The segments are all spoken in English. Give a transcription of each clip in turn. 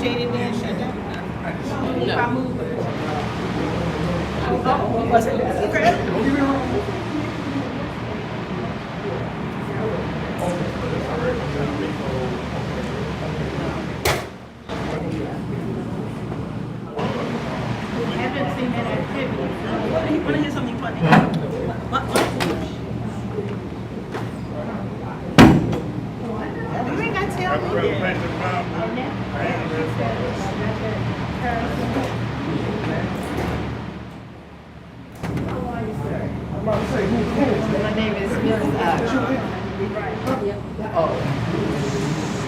negotiated then, shut down? If I move it. Haven't seen that activity. Want to hear something funny? What? You ain't got to tell me. My name is Miss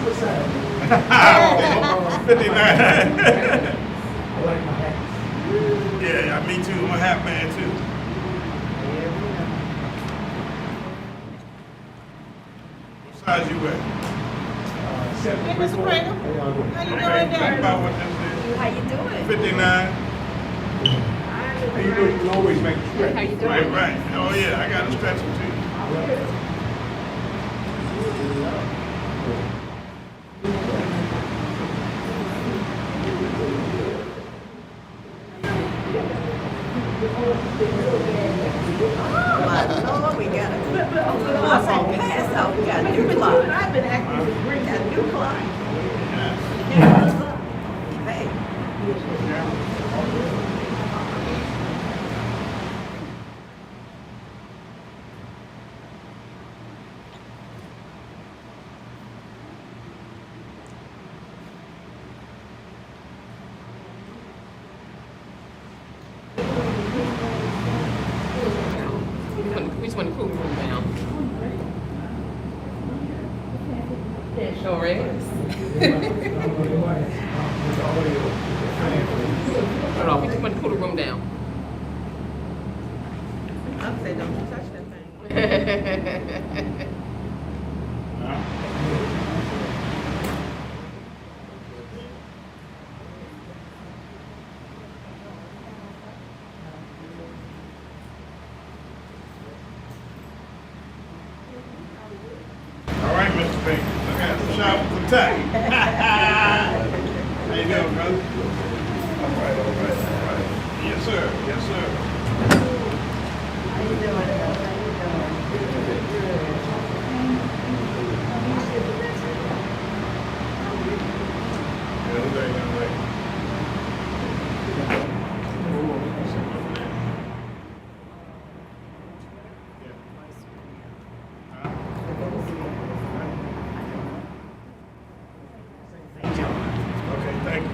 What's that? 59. Yeah, me too. I'm a half man too. What size you wear? Hey, Mr. Prater. How you doing Think there? about what this How you doing? is. 59. You know you can always make a stretch. How you doing? Right. Oh yeah, I got to stretch them too. Oh my Lord, we got a pass off. We got a new clock. I've been acting with We green. got a new clock. Hey. We just want to cool the room down. Sure is. Hold on, we just want to cool the room down. I'm saying, don't you touch that thing. All right, Mr. Pink. Look at the shop for time. How you doing, brother? All right. Yes, sir. Yes, sir. How you doing? Yeah, who's that young lady? Okay, thank you.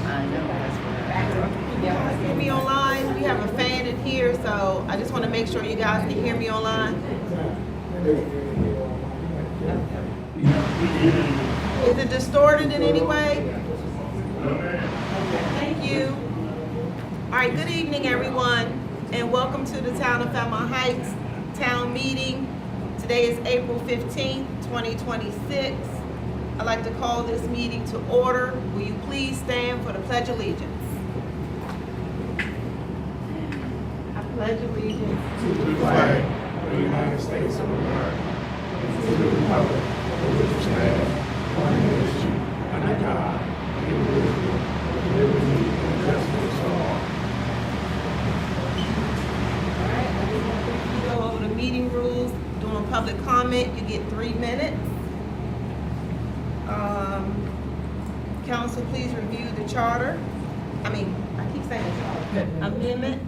I know, that's what Hear me online. We have a fan in here, so I just want to make sure you guys can hear me online. Is it distorted in any way? Thank you. All right, good evening, everyone, and welcome to the Town of Fairmount Heights Town Meeting. Today is April 15th, 2026. I'd like to call this meeting to order. Will you please stand for the Pledge of Allegiance? I pledge allegiance To the flag of the United States of America, and to the republic for which it stands, one nation, under God, indivisible, with liberty and justice for all. All right, we go over the meeting rules. During public comment, you get 3 minutes. Council, please review the charter. I keep saying charter. Amendment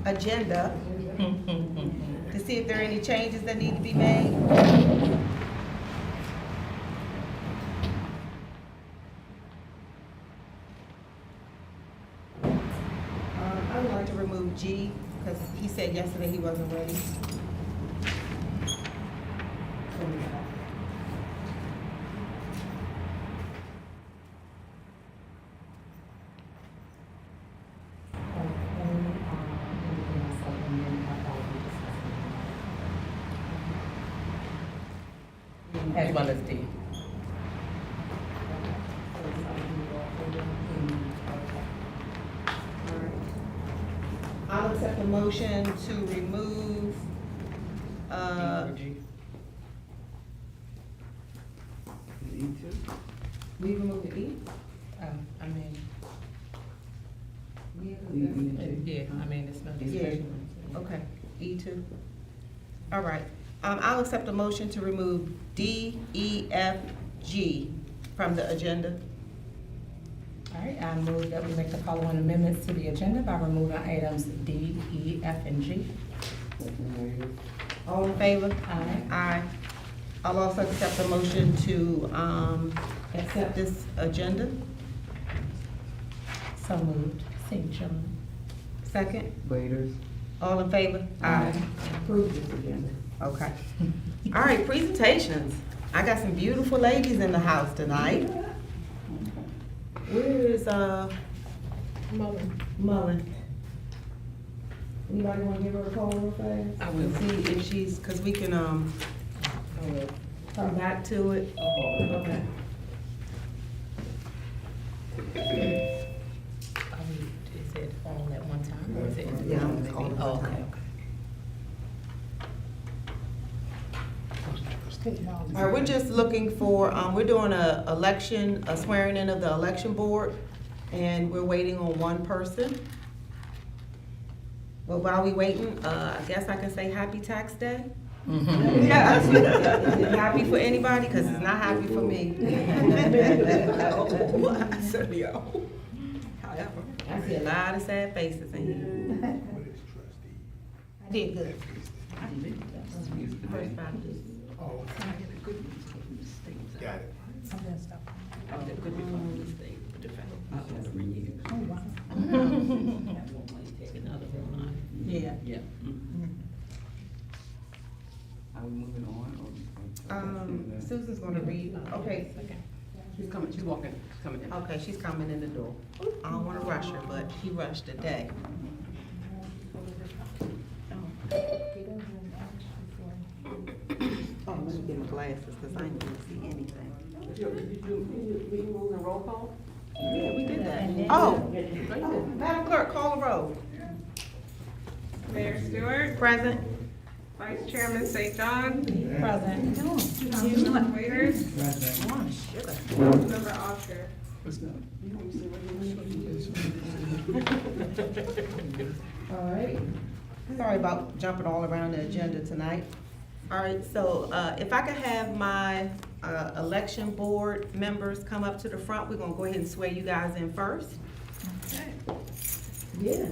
agenda to see if there are any changes that need to be made. I would like to remove G, because he said yesterday he wasn't ready. As well as D. I'll accept a motion to remove, we remove the E? I mean, Yeah, I mean, it's not. Yeah, okay, E2. All right, I'll accept a motion to remove D, E, F, G from the agenda. All right, I move that we make the following amendments to the agenda by removing items D, E, F, and G. All in favor? Aye. Aye. I'll also accept a motion to, accept this agenda. So moved. St. John. Second, Waiters. all in favor? Aye. Approve this agenda. Okay. All right, presentations. I got some beautiful ladies in the house tonight. Where is, Mullen? Anybody wanna give her a call real fast? I will. See if she's, cause we can, come back to it. Okay. Is it all at one time or is it? Yeah, it's all at one Oh, okay, time. okay. All right, we're just looking for, we're doing a swearing in of the election board, and we're waiting on one person. Well, while we waiting, I guess I can say happy tax day? Yeah. Is it happy for anybody? Cause it's not happy for me. However. I see a lot of sad faces in here. What is trustee? I did good. Oh, got it. Yeah. Are we moving on or? Susan's gonna read, okay, She's coming, she's walking, she's coming in. okay, she's coming in the door. I don't wanna rush her, but she rushed today. Oh, let me get my glasses, cause I ain't gonna see anything. We moving roll call? Yeah, we did that. Oh, Madam Clerk, call the roll. Mayor Stewart, Present. Vice Chairman St. John, Present. Councilman Waiters, Member Osher. All right. Sorry about jumping all around the agenda tonight. All right, so if I could have my election board members come up to the front, we're gonna go ahead and swear you guys in first. Yeah.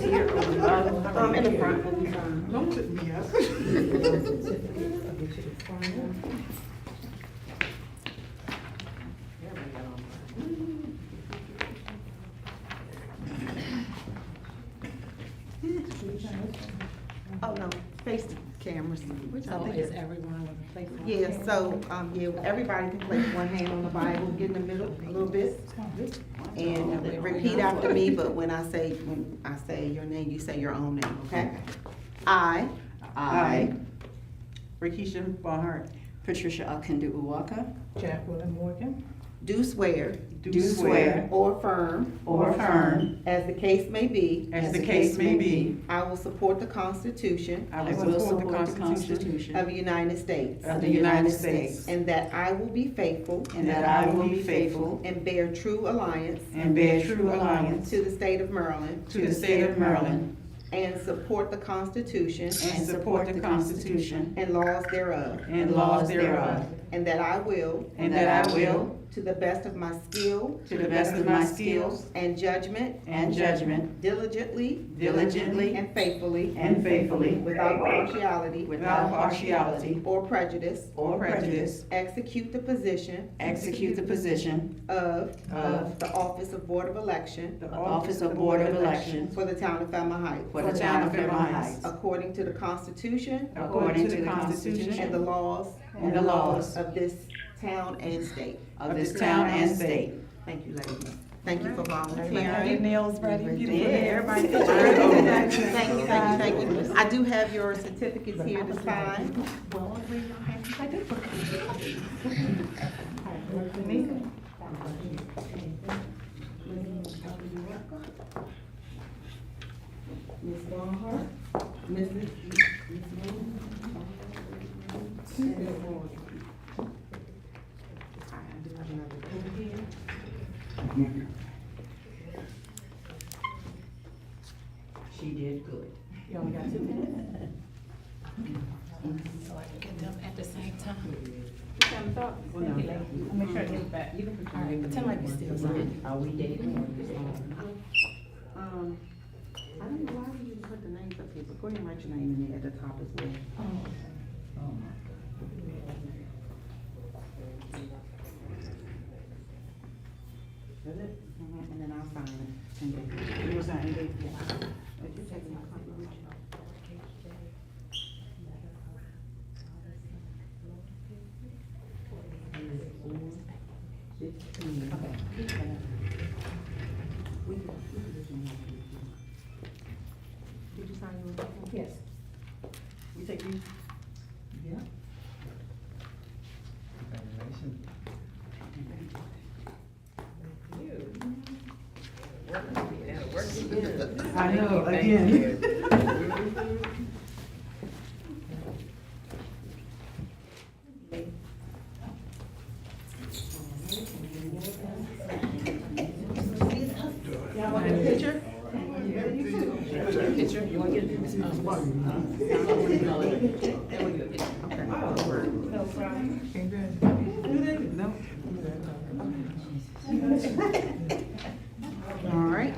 In the front will be fine. Don't tip me up. Oh, no, face the cameras. So is everyone with a place? Yeah, so, yeah, everybody can place one hand on the Bible, get in the middle a little bit. And repeat after me, but when I say your name, you say your own name, okay? I, Rakisha Barnhart, Patricia Akindu Uwaka, Jacqueline Morgan. do swear do swear or affirm, as the case may be, I will support the Constitution I will support the Constitution of the United States, of the United States, and that I will be faithful and that I will be faithful and bear true alliance and bear true alliance to the state of Maryland, to the state of Maryland, and support the Constitution and support the Constitution and laws thereof, and laws thereof, and that I will, and that I will, to the best of my skill to the best of my skills and judgment, and judgment, diligently diligently and faithfully, and faithfully, without partiality without partiality or prejudice, or prejudice, execute the position execute the position of of the office of Board of Election the office of Board of Elections for the town of Fairmount Heights, for the town of Fairmount Heights, according to the Constitution according to the and the Constitution laws and the laws of this town and state. of this town and state. Thank you, ladies. Thank you for Everybody get volunteering. nails ready. Yeah, everybody. Thank you, thank you. I do have your certificates here to sign. Ms. Barnhart, Mrs. She did good. You only got 2 minutes? So I can get them at the same time. Well, no. I'll make sure I get it back. You can put All right, pretend like we still signing. Are we dating or just I don't know why we didn't put the names up here, but go ahead and write your name in there at the top as well. Oh, my God. Is it? And then I'll sign it. And then, you will sign it? Yeah. But you take my copy with you. Did you sign yours? Yes. We take these? Yeah. Congratulations. I know, again. Y'all want a picture? Picture? You want to get this? No. All right.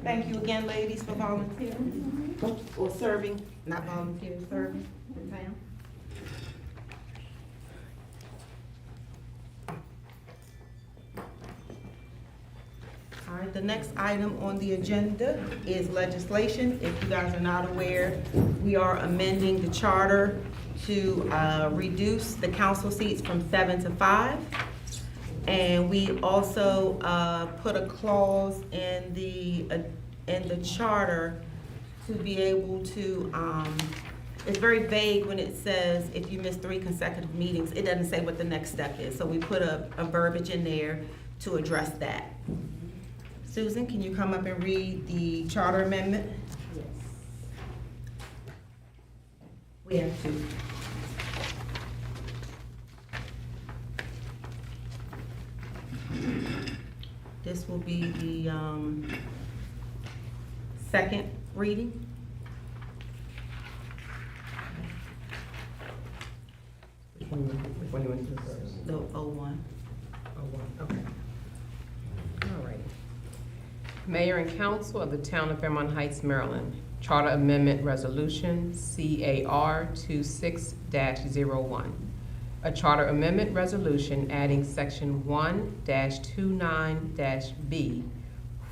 Thank you again, ladies, for volunteering, or serving, not volunteering, serving the town. All right, the next item on the agenda is legislation. If you guys are not aware, we are amending the charter to reduce the council seats from 7 to 5. And we also put a clause in the charter to be able to, it's very vague when it says if you miss 3 consecutive meetings, it doesn't say what the next step is. So we put a verbiage in there to address that. Susan, can you come up and read the charter amendment? Yes. We have 2. This will be the second reading. Which one you want to do first? The 01. Oh, one, okay. All right. Mayor and Council of the Town of Fairmount Heights, Maryland, Charter Amendment Resolution CAR 26-01. A charter amendment resolution adding section 1-29-B,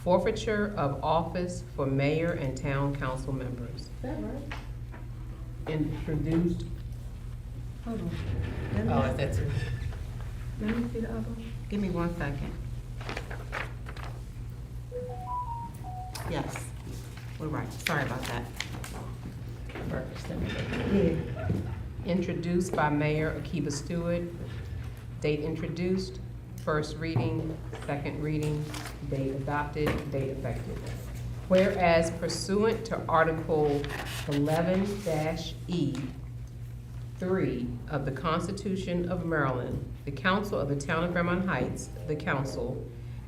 forfeiture of office for mayor and town council members. Is that right? Introduced. Hold on. Oh, is that too? Let me see the other one. Give me 1 second. Yes, we're right. Sorry about that. First, let me go. Introduced by Mayor Akiba Stewart. Date introduced, first reading, second reading, date adopted, date effective. Whereas pursuant to Article 11-E3 of the Constitution of Maryland, the Council of the Town of Fairmount Heights, the Council,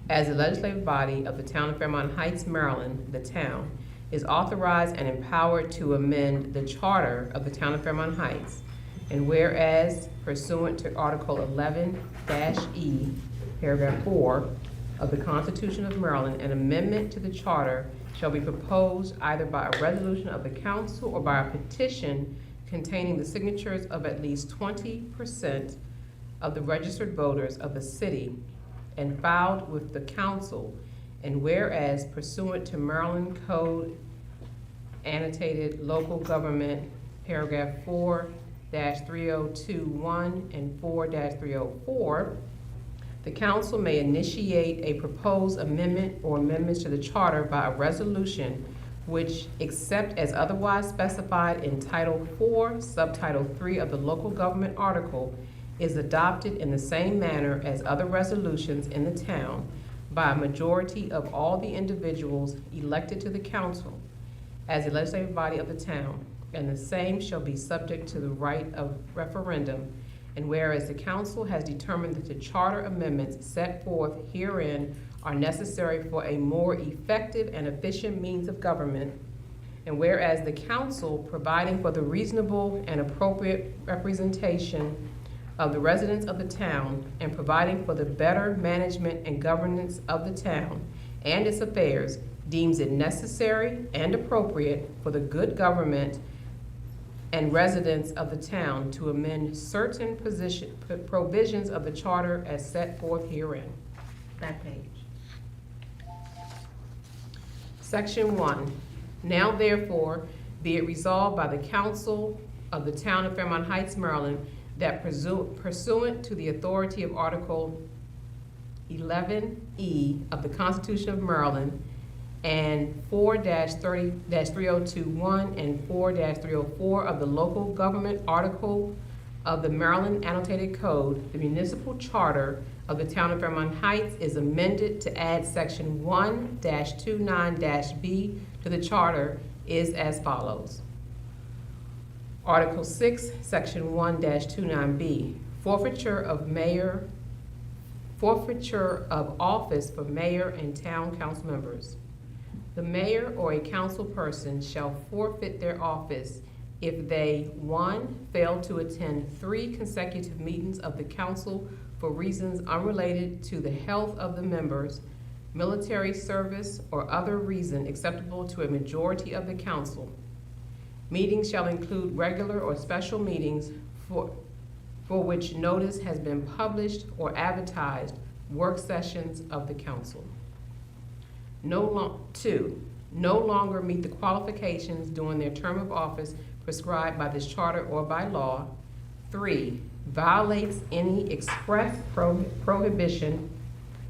as the legislative body of the Town of Fairmount Heights, Maryland, the town, is authorized and empowered to amend the charter of the Town of Fairmount Heights. And whereas pursuant to Article 11-E, paragraph 4 of the Constitution of Maryland, an amendment to the charter shall be proposed either by a resolution of the council or by a petition containing the signatures of at least 20% of the registered voters of the city and filed with the council. And whereas pursuant to Maryland Code annotated local government, paragraph 4-3021 and 4-304, The council may initiate a proposed amendment or amendments to the charter by a resolution which, except as otherwise specified in Title IV, Subtitle 3 of the local government article, is adopted in the same manner as other resolutions in the town by a majority of all the individuals elected to the council as the legislative body of the town, and the same shall be subject to the right of referendum. And whereas the council has determined that the charter amendments set forth herein are necessary for a more effective and efficient means of government, and whereas the council, providing for the reasonable and appropriate representation of the residents of the town, and providing for the better management and governance of the town and its affairs, deems it necessary and appropriate for the good government and residents of the town to amend certain provisions of the charter as set forth herein. Back page. Section 1. Now therefore be it resolved by the council of the town of Fairmount Heights, Maryland, that pursuant to the authority of Article 11E of the Constitution of Maryland and 4-30-3021 and 4-304 of the Local Government Article of the Maryland Annotated Code, the municipal charter of the town of Fairmount Heights is amended to add section 1-29-B to the charter is as follows. Article 6, section 1-29B, forfeiture of office for mayor and town council members. The mayor or a council person shall forfeit their office if they, 1, fail to attend 3 consecutive meetings of the council for reasons unrelated to the health of the members, military service, or other reason acceptable to a majority of the council. Meetings shall include regular or special meetings for which notice has been published or advertised, work sessions of the council. 2, no longer meet the qualifications during their term of office prescribed by this charter or by law. 3, violates any express prohibition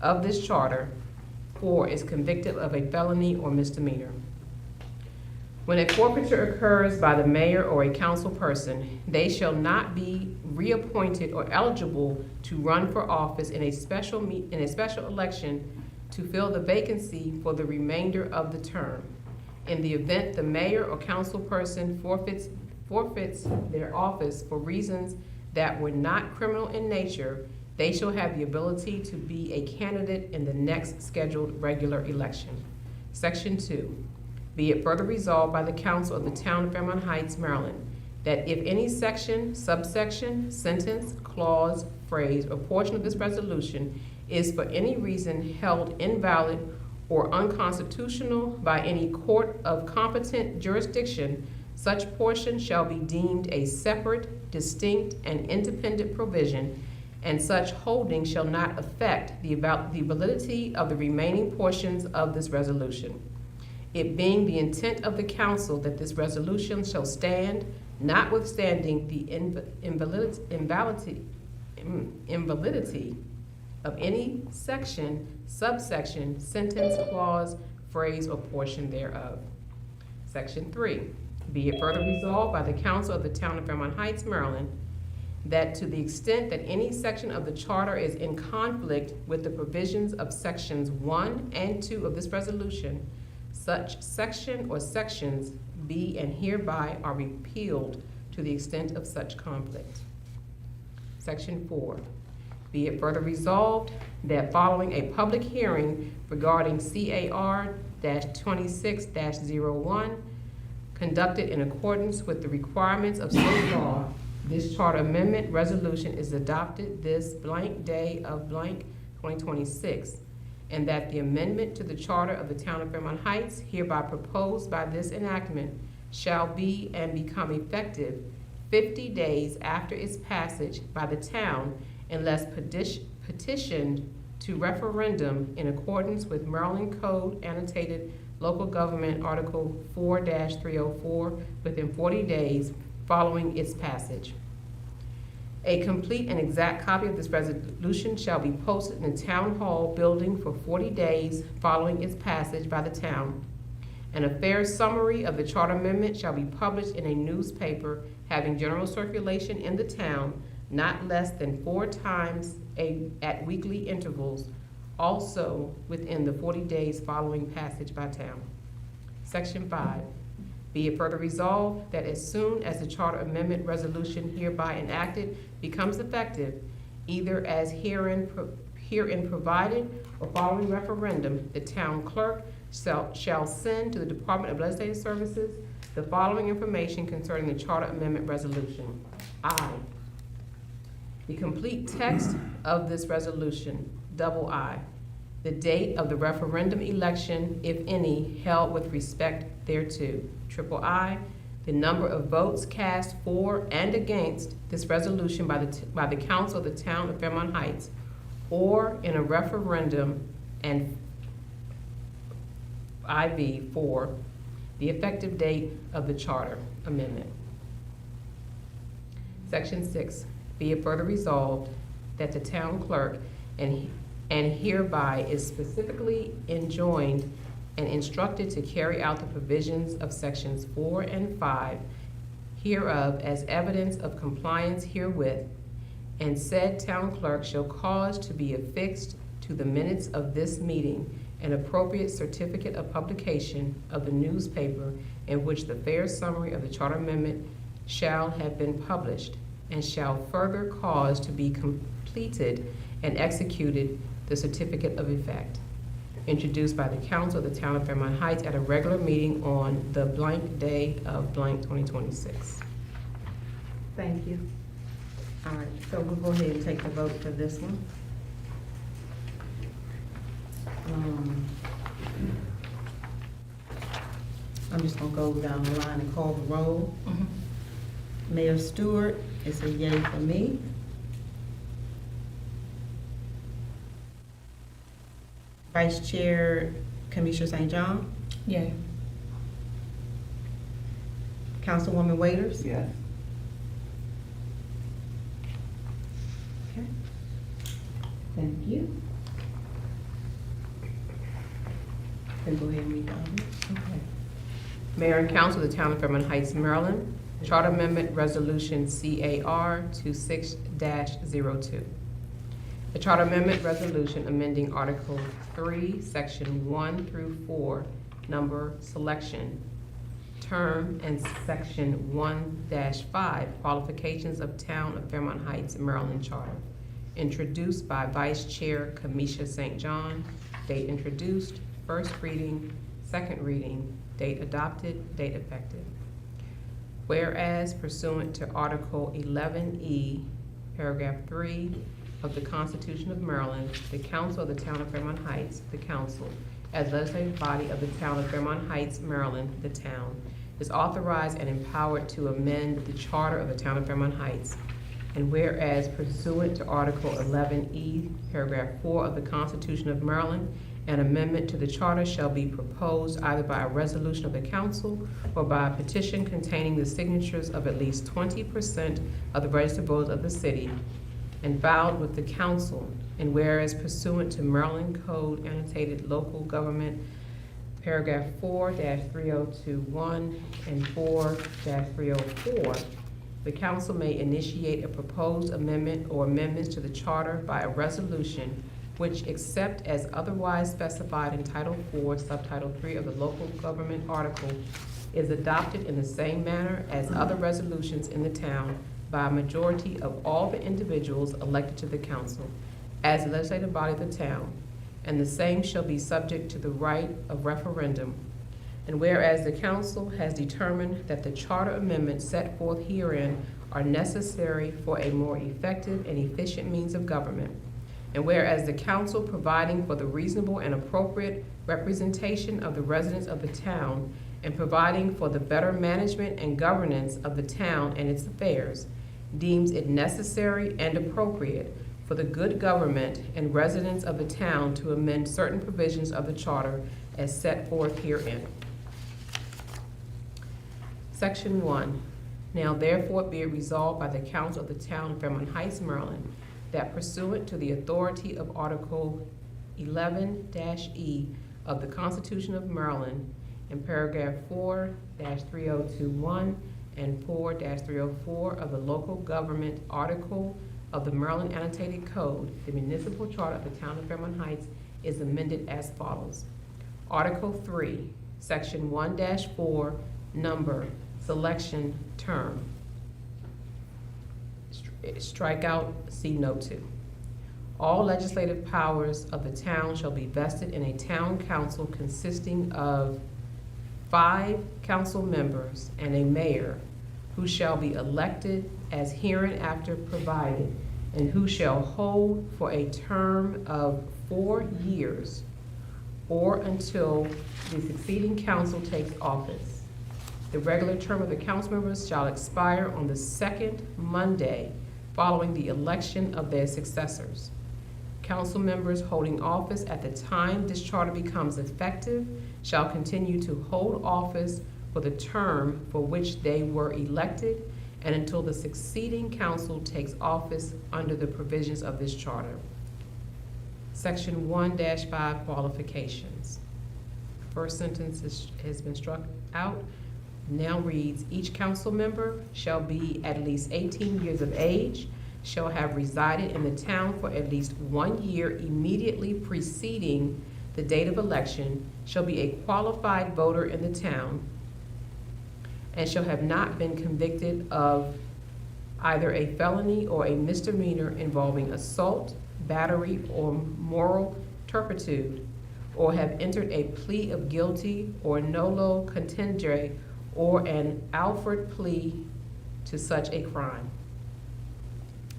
of this charter. 4, is convicted of a felony or misdemeanor. When a forfeiture occurs by the mayor or a council person, they shall not be reappointed or eligible to run for office in a special election to fill the vacancy for the remainder of the term. In the event the mayor or council person forfeits their office for reasons that were not criminal in nature, they shall have the ability to be a candidate in the next scheduled regular election. Section 2. Be it further resolved by the council of the town of Fairmount Heights, Maryland, that if any section, subsection, sentence, clause, phrase, or portion of this resolution is for any reason held invalid or unconstitutional by any court of competent jurisdiction, such portion shall be deemed a separate, distinct, and independent provision, and such holding shall not affect the validity of the remaining portions of this resolution. It being the intent of the council that this resolution shall stand, notwithstanding the invalidity of any section, subsection, sentence, clause, phrase, or portion thereof. Section 3. Be it further resolved by the council of the town of Fairmount Heights, Maryland, that to the extent that any section of the charter is in conflict with the provisions of sections 1 and 2 of this resolution, such section or sections be and hereby are repealed to the extent of such conflict. Section 4. Be it further resolved that following a public hearing regarding CAR-26-01, conducted in accordance with the requirements of state law, this charter amendment resolution is adopted this blank day of blank 2026, and that the amendment to the charter of the town of Fairmount Heights hereby proposed by this enactment shall be and become effective 50 days after its passage by the town, unless petitioned to referendum in accordance with Maryland Code Annotated Local Government Article 4-304 within 40 days following its passage. A complete and exact copy of this resolution shall be posted in the Town Hall building for 40 days following its passage by the town. And a fair summary of the charter amendment shall be published in a newspaper having general circulation in the town not less than 4 times at weekly intervals, also within the 40 days following passage by town. Section 5. Be it further resolved that as soon as the charter amendment resolution hereby enacted becomes effective, either as herein provided or following referendum, the town clerk shall send to the Department of Legislative Services the following information concerning the charter amendment resolution. I, the complete text of this resolution, double I, the date of the referendum election, if any, held with respect thereto, triple I, the number of votes cast for and against this resolution by the council of the town of Fairmount Heights, or in a referendum, and IV, 4, the effective date of the charter amendment. Section 6, be it further resolved that the town clerk and hereby is specifically enjoined and instructed to carry out the provisions of sections 4 and 5 hereof as evidence of compliance herewith, and said town clerk shall cause to be affixed to the minutes of this meeting an appropriate certificate of publication of the newspaper in which the fair summary of the charter amendment shall have been published, and shall further cause to be completed and executed the certificate of effect, introduced by the council of the town of Fairmount Heights at a regular meeting on the blank day of blank 2026. Thank you. All right, so we'll go ahead and take the vote for this one. I'm just gonna go down the line and call the roll. Mayor Stewart, it's a yay for me. Vice Chair Kamisha St. John, Yay. Councilwoman Waiters. Yes. Okay. Thank you. Then go ahead and read the others. Okay. Mayor and council of the town of Fairmount Heights, Maryland, Charter Amendment Resolution CAR 26-02. The Charter Amendment Resolution amending Article 3, Section 1 through 4, number selection, term, and Section 1-5, qualifications of Town of Fairmount Heights, Maryland Charter, introduced by Vice Chair Kamisha St. John, date introduced, first reading, second reading, date adopted, date effective. Whereas pursuant to Article 11E, Paragraph 3 of the Constitution of Maryland, the Council of the Town of Fairmount Heights, the Council, as legislative body of the Town of Fairmount Heights, Maryland, the Town, is authorized and empowered to amend the Charter of the Town of Fairmount Heights. And whereas pursuant to Article 11E, Paragraph 4 of the Constitution of Maryland, an amendment to the charter shall be proposed either by a resolution of the council or by a petition containing the signatures of at least 20% of the registered voters of the city and filed with the council. And whereas pursuant to Maryland Code Annotated Local Government, Paragraph 4-3021 and 4-304, the council may initiate a proposed amendment or amendments to the charter by a resolution which, except as otherwise specified in Title 4, Subtitle 3 of the Local Government Article, is adopted in the same manner as other resolutions in the town by a majority of all the individuals elected to the council as the legislative body of the town, and the same shall be subject to the right of referendum. And whereas the council has determined that the charter amendments set forth herein are necessary for a more effective and efficient means of government, and whereas the council, providing for the reasonable and appropriate representation of the residents of the town and providing for the better management and governance of the town and its affairs, deems it necessary and appropriate for the good government and residents of the town to amend certain provisions of the charter as set forth herein. Section 1. Now therefore be it resolved by the Council of the Town of Fairmount Heights, Maryland, that pursuant to the authority of Article 11-E of the Constitution of Maryland, in paragraph 4-3021 and 4-304 of the Local Government Article of the Maryland Annotated Code, the Municipal Charter of the Town of Fairmount Heights is amended as follows. Article 3, Section 1-4, number, selection, term. Strike out, see note 2. All legislative powers of the town shall be vested in a town council consisting of 5 council members and a mayor, who shall be elected as hereinafter provided, and who shall hold for a term of 4 years or until the succeeding council takes office. The regular term of the council members shall expire on the 2nd Monday following the election of their successors. Council members holding office at the time this charter becomes effective shall continue to hold office for the term for which they were elected and until the succeeding council takes office under the provisions of this charter. Section 1-5 qualifications. First sentence has been struck out. Now reads, each council member shall be at least 18 years of age, shall have resided in the town for at least 1 year immediately preceding the date of election, shall be a qualified voter in the town, and shall have not been convicted of either a felony or a misdemeanor involving assault, battery, or moral turpitude, or have entered a plea of guilty or nolo contendere or an Alford plea to such a crime.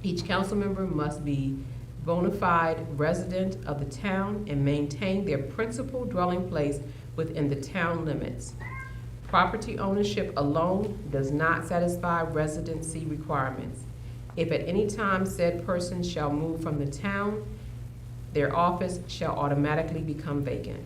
Each council member must be bona fide resident of the town and maintain their principal dwelling place within the town limits. Property ownership alone does not satisfy residency requirements. If at any time said person shall move from the town, their office shall automatically become vacant.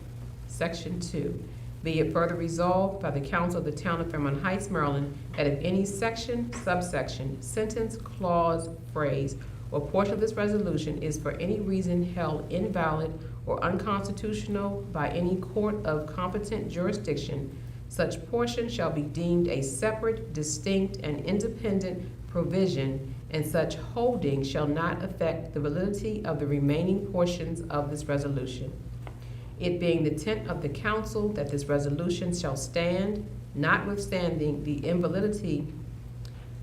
Section 2. Be it further resolved by the Council of the Town of Fairmount Heights, Maryland, that if any section, subsection, sentence, clause, phrase, or portion of this resolution is for any reason held invalid or unconstitutional by any court of competent jurisdiction, such portion shall be deemed a separate, distinct, and independent provision, and such holding shall not affect the validity of the remaining portions of this resolution. It being the intent of the council that this resolution shall stand, notwithstanding the invalidity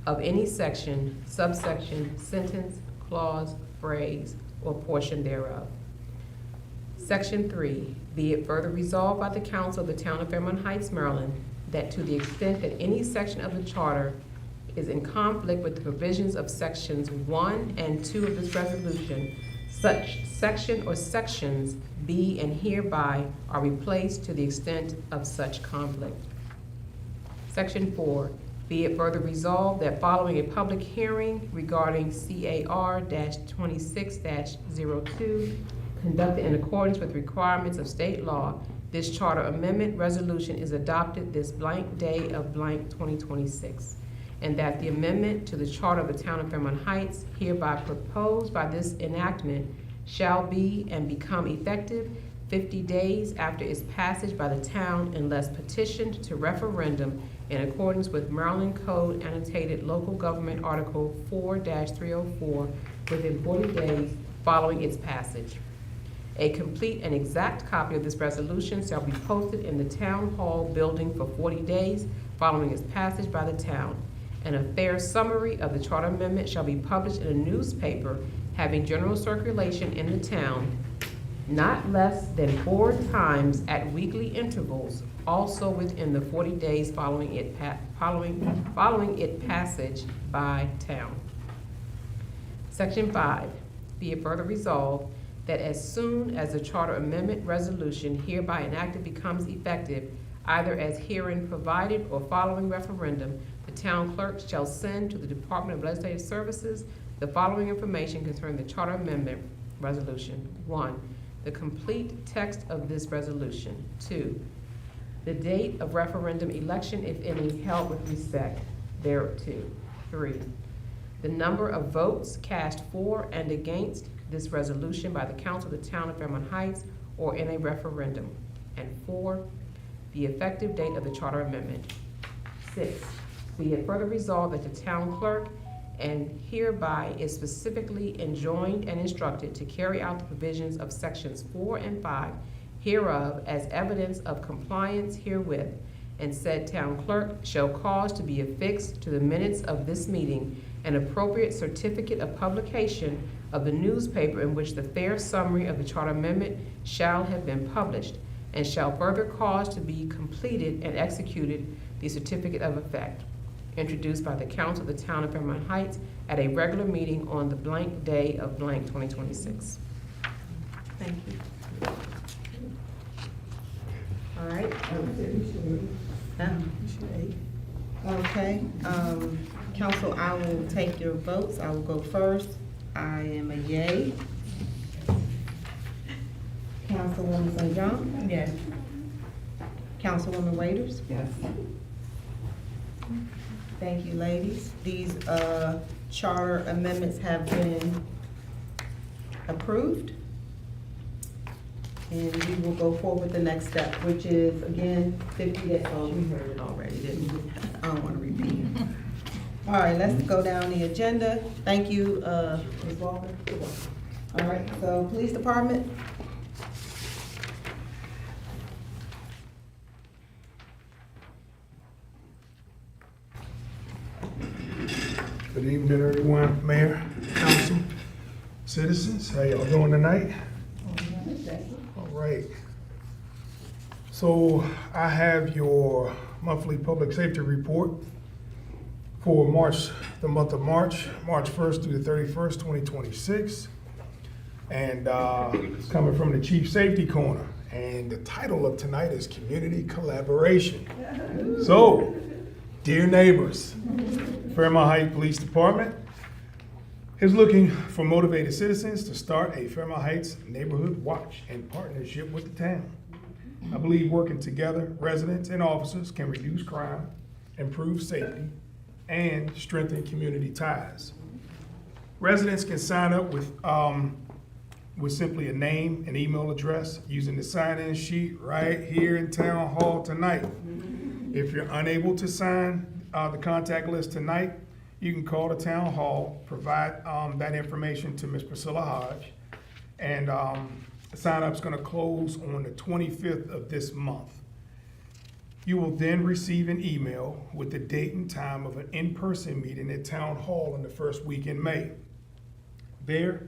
of any section, subsection, sentence, clause, phrase, or portion thereof. Section 3, be it further resolved by the Council of the Town of Fairmount Heights, Maryland, that to the extent that any section of the charter is in conflict with the provisions of sections 1 and 2 of this resolution, such section or sections be and hereby are replaced to the extent of such conflict. Section 4, be it further resolved that following a public hearing regarding CAR-26-02, conducted in accordance with requirements of state law, this charter amendment resolution is adopted this blank day of blank 2026, and that the amendment to the charter of the Town of Fairmount Heights hereby proposed by this enactment shall be and become effective 50 days after its passage by the town unless petitioned to referendum in accordance with Maryland Code Annotated Local Government Article 4-304 within 40 days following its passage. A complete and exact copy of this resolution shall be posted in the Town Hall building for 40 days following its passage by the town. And a fair summary of the charter amendment shall be published in a newspaper having general circulation in the town not less than 4 times at weekly intervals, also within the 40 days following its passage by town. Section 5, be it further resolved that as soon as the charter amendment resolution hereby enacted becomes effective, either as herein provided or following referendum, the town clerk shall send to the Department of Legislative Services the following information concerning the charter amendment resolution. 1, the complete text of this resolution. 2, the date of referendum election, if any, held with respect. thereto. 3, the number of votes cast for and against this resolution by the council of the town of Fairmount Heights or in a referendum. And 4, the effective date of the charter amendment. 6, be it further resolved that the town clerk and hereby is specifically enjoined and instructed to carry out the provisions of sections 4 and 5 hereof as evidence of compliance herewith, and said town clerk shall cause to be affixed to the minutes of this meeting an appropriate certificate of publication of the newspaper in which the fair summary of the charter amendment shall have been published, and shall further cause to be completed and executed the certificate of effect, introduced by the council of the town of Fairmount Heights at a regular meeting on the blank day of blank 2026. Thank you. All right. Okay, council, I will take your votes. I will go first. I am a yay. Councilwoman St. John? Yes. Councilwoman Waiters? Yes. Thank you, ladies. These charter amendments have been approved. And we will go forward with the next step, which is, again, 50 days. Oh, we heard it already, didn't we? I don't want to repeat. All right, let's go down the agenda. Thank you, Ms. Walker. All right, so police department. Good evening, everyone, Mayor, Council, citizens. How y'all doing tonight? All right. So I have your monthly public safety report for March, the month of March 1st through the 31st, 2026. And it's coming from the Chief Safety Corner. And the title of tonight is Community Collaboration. So, dear neighbors, Fairmount Heights Police Department is looking for motivated citizens to start a Fairmount Heights Neighborhood Watch in partnership with the town. I believe working together, residents and officers can reduce crime, improve safety, and strengthen community ties. Residents can sign up with simply a name and email address using the sign-in sheet right here in Town Hall tonight. If you're unable to sign the contact list tonight, you can call the Town Hall, provide that information to Ms. Priscilla Hodge, and the sign-up's gonna close on the 25th of this month. You will then receive an email with the date and time of an in-person meeting at Town Hall in the first week in May. There,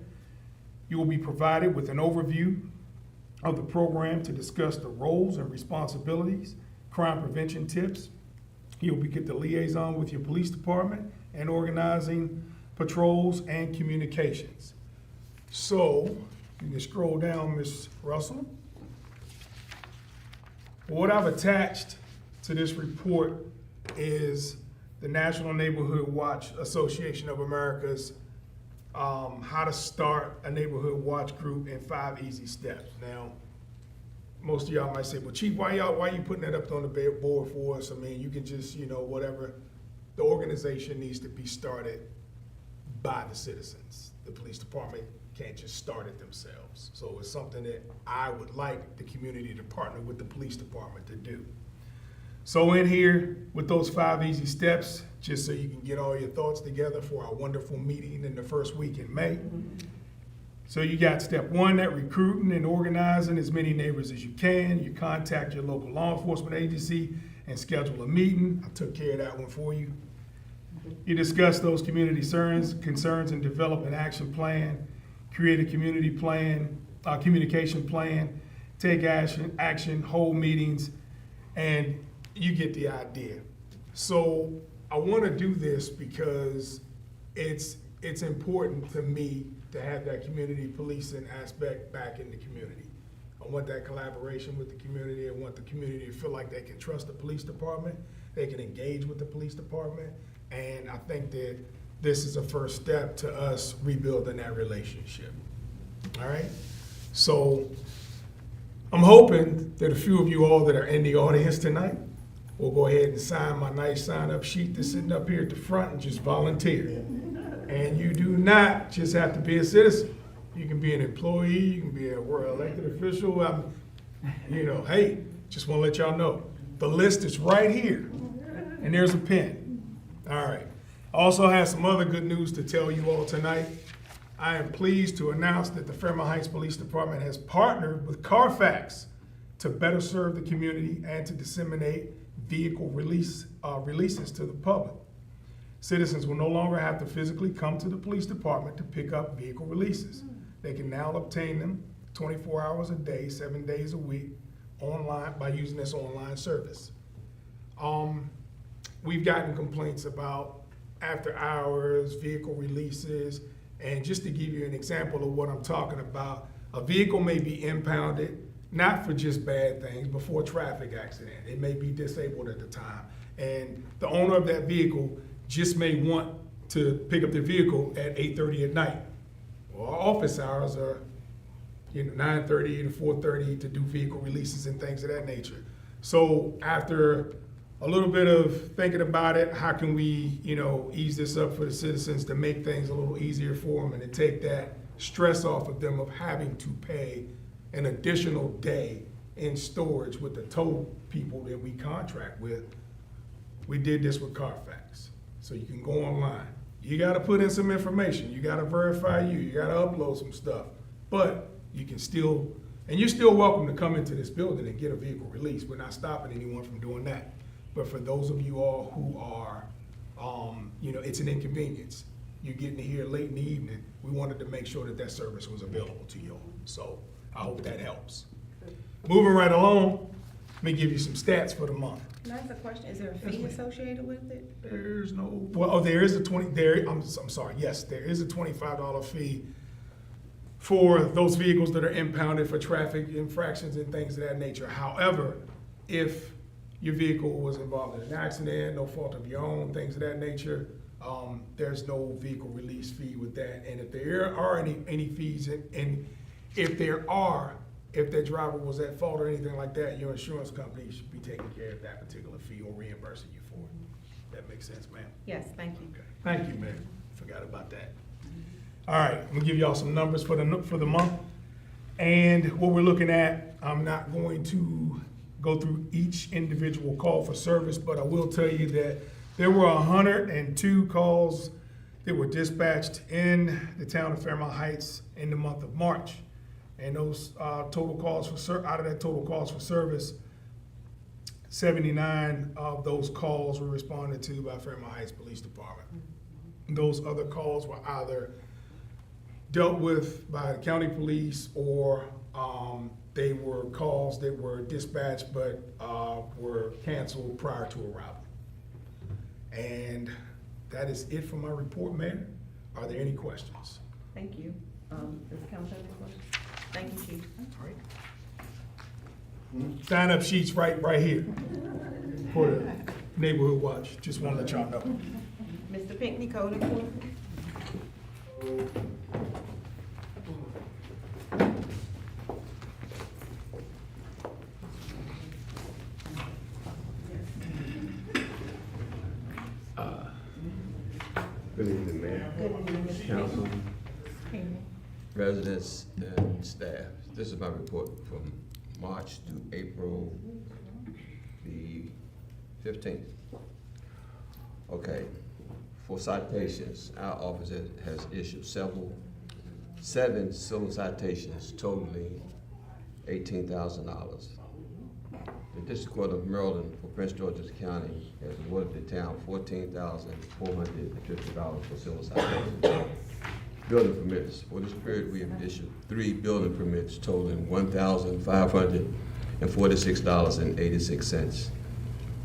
you will be provided with an overview of the program to discuss the roles and responsibilities, crime prevention tips. You'll get the liaison with your police department and organizing patrols and communications. So, you can scroll down, Ms. Russell. What I've attached to this report is the National Neighborhood Watch Association of America's how to start a neighborhood watch group in 5 easy steps. Now, most of y'all might say, well, Chief, why you putting that up on the board for us? I mean, you can just, whatever. The organization needs to be started by the citizens. The police department can't just start it themselves. So it's something that I would like the community to partner with the police department to do. So in here, with those 5 easy steps, just so you can get all your thoughts together for our wonderful meeting in the first week in May. So you got step 1, that recruiting and organizing as many neighbors as you can. You contact your local law enforcement agency and schedule a meeting. I took care of that one for you. You discuss those community concerns and develop an action plan, create a community plan, communication plan, take action, hold meetings, and you get the idea. So I want to do this because it's important to me to have that community policing aspect back in the community. I want that collaboration with the community. I want the community to feel like they can trust the police department, they can engage with the police department, and I think that this is a first step to us rebuilding that relationship. All right? So I'm hoping that a few of you all that are in the audience tonight will go ahead and sign my nice sign-up sheet that's sitting up here at the front and just volunteer. And you do not just have to be a citizen. You can be an employee, you can be a elected official. Hey, just want to let y'all know, the list is right here, and there's a pen. All right. I also have some other good news to tell you all tonight. I am pleased to announce that the Fairmount Heights Police Department has partnered with Carfax to better serve the community and to disseminate vehicle releases to the public. Citizens will no longer have to physically come to the police department to pick up vehicle releases. They can now obtain them 24 hours a day, 7 days a week, online by using this online service. We've gotten complaints about after hours, vehicle releases, and just to give you an example of what I'm talking about, a vehicle may be impounded, not for just bad things, but for a traffic accident. It may be disabled at the time. And the owner of that vehicle just may want to pick up their vehicle at 8:30 at night. Well, our office hours are 9:30 to 4:30 to do vehicle releases and things of that nature. So after a little bit of thinking about it, how can we, ease this up for the citizens to make things a little easier for them and to take that stress off of them of having to pay an additional day in storage with the tow people that we contract with. We did this with Carfax. So you can go online. You gotta put in some information. You gotta verify you gotta upload some stuff. But you can still, and you're still welcome to come into this building and get a vehicle release. We're not stopping anyone from doing that. But for those of you all who are, it's an inconvenience. You're getting here late in the evening. We wanted to make sure that that service was available to you all. So I hope that helps. Moving right along, let me give you some stats for the month. Can I ask a question? Is there a fee associated with it? There's no, there is a I'm sorry, yes, there is a $25 fee for those vehicles that are impounded for traffic infractions and things of that nature. However, if your vehicle was involved in an accident, no fault of your own, things of that nature, there's no vehicle release fee with that. And if there are any fees, and if that driver was at fault or anything like that, your insurance company should be taking care of that particular fee or reimbursing you for it. That makes sense, ma'am? Yes, thank you. Okay. Thank you, ma'am. Forgot about that. All right, I'm gonna give y'all some numbers for the month. And what we're looking at, I'm not going to go through each individual call for service, but I will tell you that there were 102 calls that were dispatched in the town of Fairmount Heights in the month of March. And those total calls out of that total calls for service, 79 of those calls were responded to by Fairmount Heights Police Department. Those other calls were either dealt with by the county police or they were calls that were dispatched but were canceled prior to arrival. And that is it for my report, Mayor. Are there any questions? Thank you. Does the council have any questions? Thank you, Chief. All right. Sign-up sheets right here for the neighborhood watch. Just want to let y'all know. Mr. Pinckney, code enforcement. Good evening, Mayor, Council, residents, and staff. This is my report from March to April the 15th. Okay, for citations, our office has issued seven civil citations totaling $18,000. The District Court of Maryland for Prince George's County has awarded the town $14,450 for civil citations. Building permits. For this period, we have issued 3 building permits totaling $1,546.86.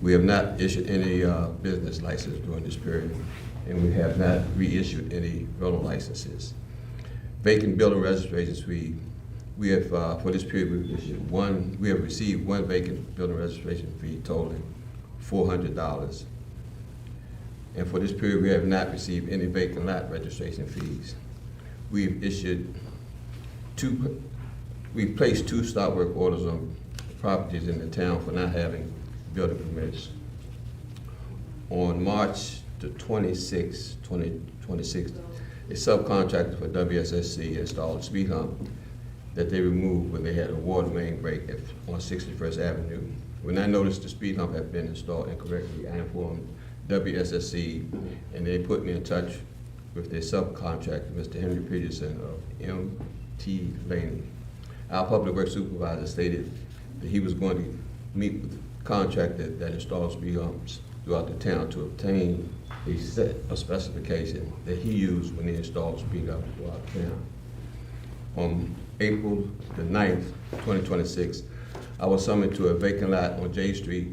We have not issued any business license during this period, and we have not reissued any rental licenses. Vacant building registrations, we have, for this period, we have received one vacant building registration fee totaling $400. And for this period, we have not received any vacant lot registration fees. We've placed 2 stop work orders on properties in the town for not having building permits. On March the 26th, 2026, a subcontractor for WSSC installed a speed hump that they removed when they had a water main break on 61st Avenue. When I noticed the speed hump had been installed incorrectly, I informed WSSC, and they put me in touch with their subcontractor, Mr. Henry Peterson of M.T. Laney. Our public works supervisor stated that he was going to meet with the contractor that installs speed humps throughout the town to obtain a set of specification that he used when he installed speed humps throughout the town. On April the 9th, 2026, I was summoned to a vacant lot on J Street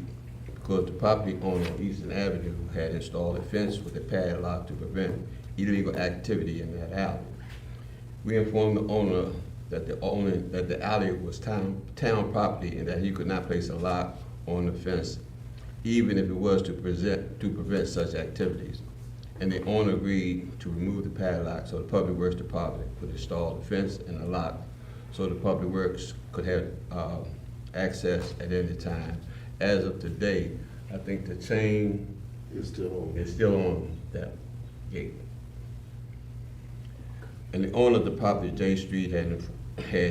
because the property owner on Eastern Avenue had installed a fence with a padlock to prevent illegal activity in that alley. We informed the owner that the alley was town property and that he could not place a lock on the fence, even if it was to prevent such activities. And the owner agreed to remove the padlock so the Public Works Department could install the fence and a lock so the Public Works could have access at any time. As of today, I think the chain is still on that gate. And the owner of the property, J Street, had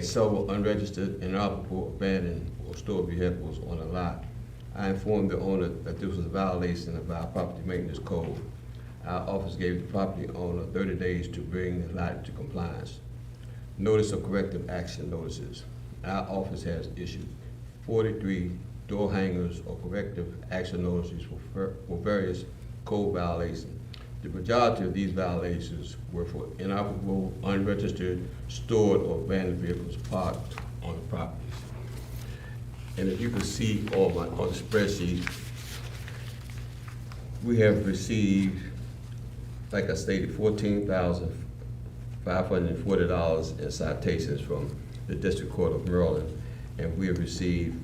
several unregistered, inoperable, abandoned, or stored vehicles on the lot. I informed the owner that this was a violation of our property maintenance code. Our office gave the property owner 30 days to bring the lot to compliance. Notice of corrective action notices. Our office has issued 43 door hangers or corrective action notices for various code violations. The majority of these violations were for inoperable, unregistered, stored, or abandoned vehicles parked on the properties. And if you can see on the spreadsheet, we have received, like I stated, $14,540 in citations from the District Court of Maryland, and we have received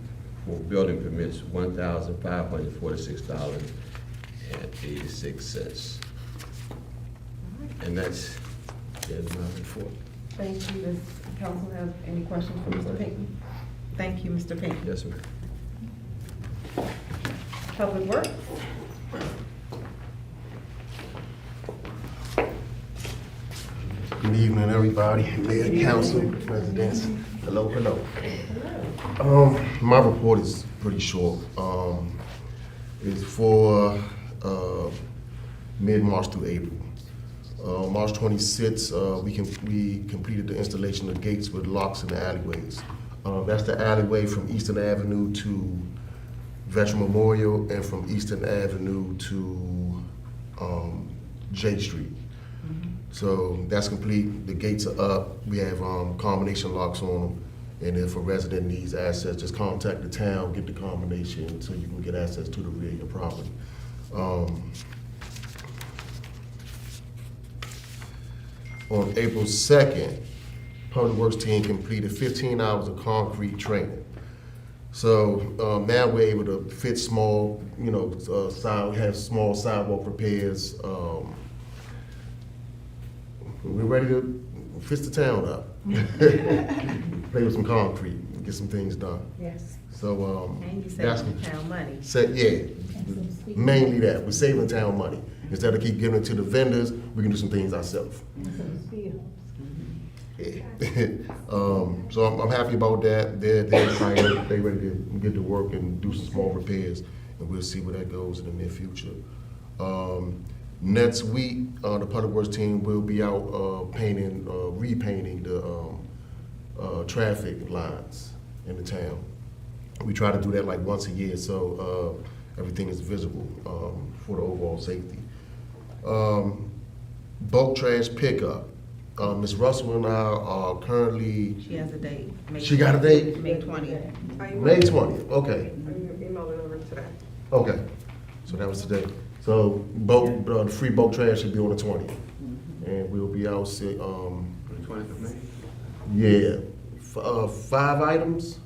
for building permits $1,546.86. And that's the end of my report. Thank you. Does the council have any questions for Mr. Pinckney? Thank you, Mr. Pinckney. Yes, ma'am. Public Works? Good evening, everybody. Mayor, council, residents. Hello, hello. My report is pretty short. It's for mid-March through April. March 26th, we completed the installation of gates with locks in the alleyways. That's the alleyway from Eastern Avenue to Veteran Memorial and from Eastern Avenue to J Street. So that's complete. The gates are up. We have combination locks on them. And if a resident needs access, just contact the town, get the combination so you can get access to the rear of your property. On April 2nd, Public Works team completed 15 hours of concrete training. So now we're able to fit small, have small sidewalk repairs. We're ready to fix the town up. Play with some concrete, get some things done. Yes. So And you that's saving town money. mainly that. We're saving town money. Instead of keep giving it to the vendors, we can do some things ourselves. Yeah. So I'm happy about that. They're excited. They're ready to get to work and do some small repairs, and we'll see where that goes in the near future. Next week, the Public Works team will be out repainting the traffic lines in the town. We try to do that like once a year, so everything is visible for the overall safety. Bulk trash pickup. Ms. Russell and I are currently. She has a date. She got a date? May 20th. May 20th, okay. Email it over today. Okay, so that was today. So the free bulk trash should be on the 20th. And we'll be out, The 20th of May? yeah, 5 items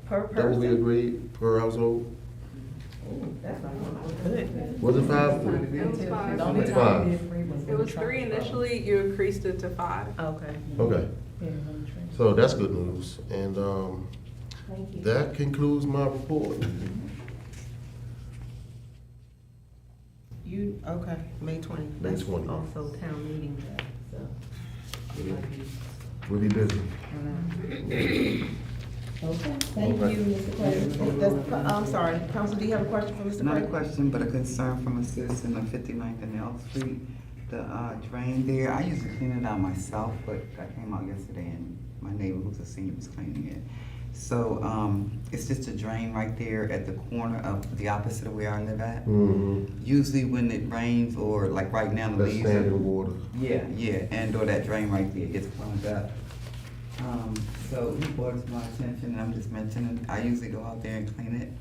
Per that will be person. agreed per household. That's not good. Was it 5? It was 5. The only time Five. we did free was It when was the truck 3 broke. initially, you increased it to 5. Okay. Okay, Yeah, when the train- so that's good news. And Thank you. that concludes my report. You, okay, May 20. May That's 20. also town meeting day, so. it might be- We'll be busy. Okay, thank Okay. you, Mr. Clayton. I'm sorry, Council, do you have a question for Mr. Not a Clayton? question, but a concern from a citizen on 59th and Elm Street. The drain there, I used to clean it out myself, but I came out yesterday and my neighbor who's a senior was cleaning it. So, it's just a drain right there at the corner of the opposite of where I live at. Mm-hmm. Usually when it rains or like right now the That's leaves. standing water. Yeah, and or that drain right there gets plugged up. So he brought it to my attention, and I'm just mentioning, I usually go out there and clean it,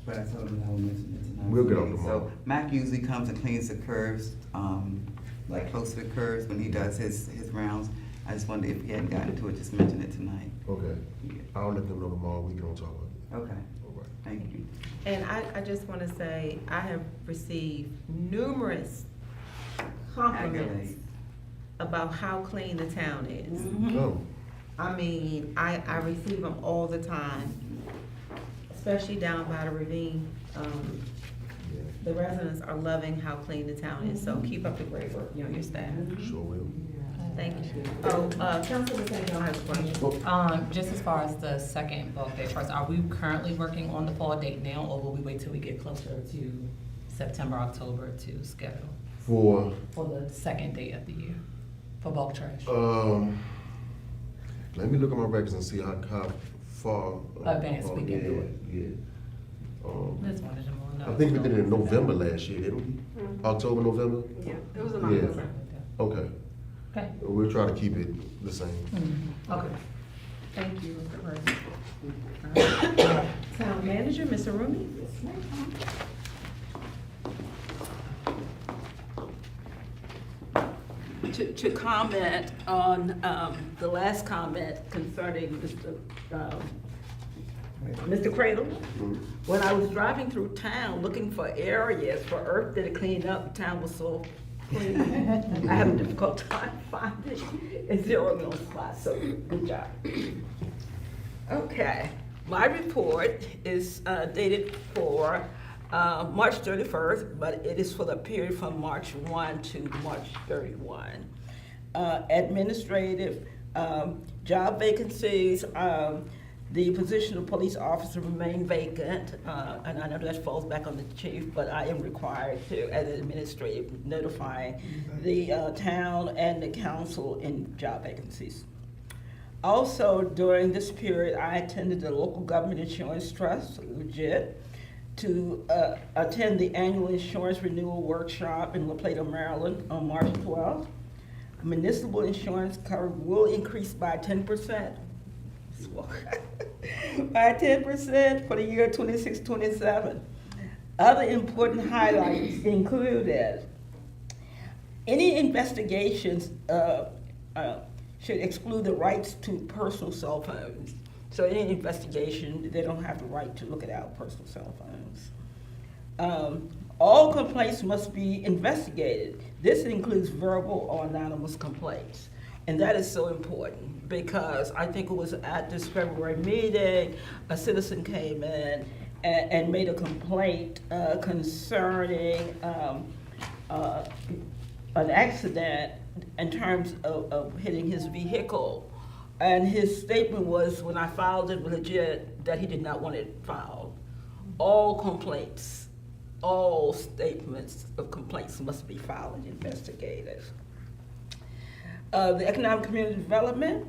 but I told him I would mention it tonight. We'll get out tomorrow. So Mac usually comes and cleans the curves, like close to the curves when he does his rounds. I just wondered if he hadn't gotten to it, just mention it tonight. Okay. Yeah. I'll let them know tomorrow. We can talk about Okay, it. All right. thank you. And I just want to say, I have received numerous compliments Accolades. about how clean the town is. Oh, I mean, I receive them all the time, especially down by the ravine. The residents are loving how clean the town is, so keep up the great work, you and your staff. sure will. Thank you. Oh, Councilman St. John has a question. Just as far as the second bulk day first, are we currently working on the fall date now, or will we wait till we get closer to September, October to schedule For, for the second day of the year for bulk trash? let me look at my records and see how far. Advanced we can do it. Yeah. Just wanted to know. I think we did it in November last year, didn't we? Mhm. October, November? Yeah, it was in Yeah. October. Okay. Okay. We'll try to keep it the same. Okay. Thank you, Mr. President. Town manager, Mr. Rooney? To comment on the last comment concerning Mr. Cradle. When I was driving through town looking for areas for Earth Day to clean up, the town was so clean. I have a difficult time finding and zeroing on spots, so good job. Okay, my report is dated for March 31st, but it is for the period from March 1 to March 31. Administrative job vacancies, the position of police officer remain vacant, and I know that falls back on the chief, but I am required to, as an administrative, notify the town and the council in job vacancies. Also, during this period, I attended the Local Government Insurance Trust, legit, to attend the annual insurance renewal workshop in La Plata, Maryland on March 12th. Municipal insurance cover will increase by 10%. By 10% for the year 26-27. Other important highlights included any investigations should exclude the rights to personal cell phones. So any investigation, they don't have the right to look at our personal cell phones. All complaints must be investigated. This includes verbal or anonymous complaints. And that is so important because I think it was at this February meeting, a citizen came in and made a complaint concerning an accident in terms of hitting his vehicle. And his statement was, when I filed it legit, that he did not want it filed. All complaints, all statements of complaints must be filed and investigated. The Economic Community Development,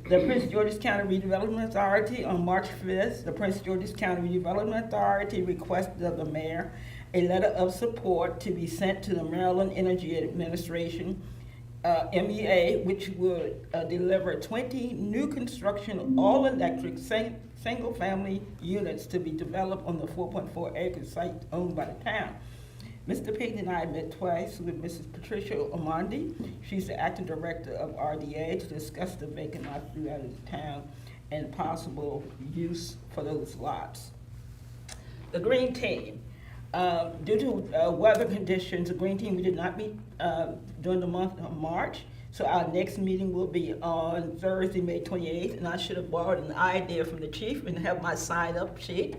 the Prince George's County Redevelopment Authority on March 5th, the Prince George's County Redevelopment Authority requested of the mayor a letter of support to be sent to the Maryland Energy Administration, MEA, which would deliver 20 new construction all-electric single-family units to be developed on the 4.4-acre site owned by the town. Mr. Payton and I met twice with Mrs. Patricia Amandi. She's the acting director of RDA, to discuss the vacant lots throughout the town and possible use for those lots. The Green Team. Due to weather conditions, the Green Team, we did not meet during the month of March. So our next meeting will be on Thursday, May 28th, and I should have borrowed an idea from the chief and have my sign-up sheet.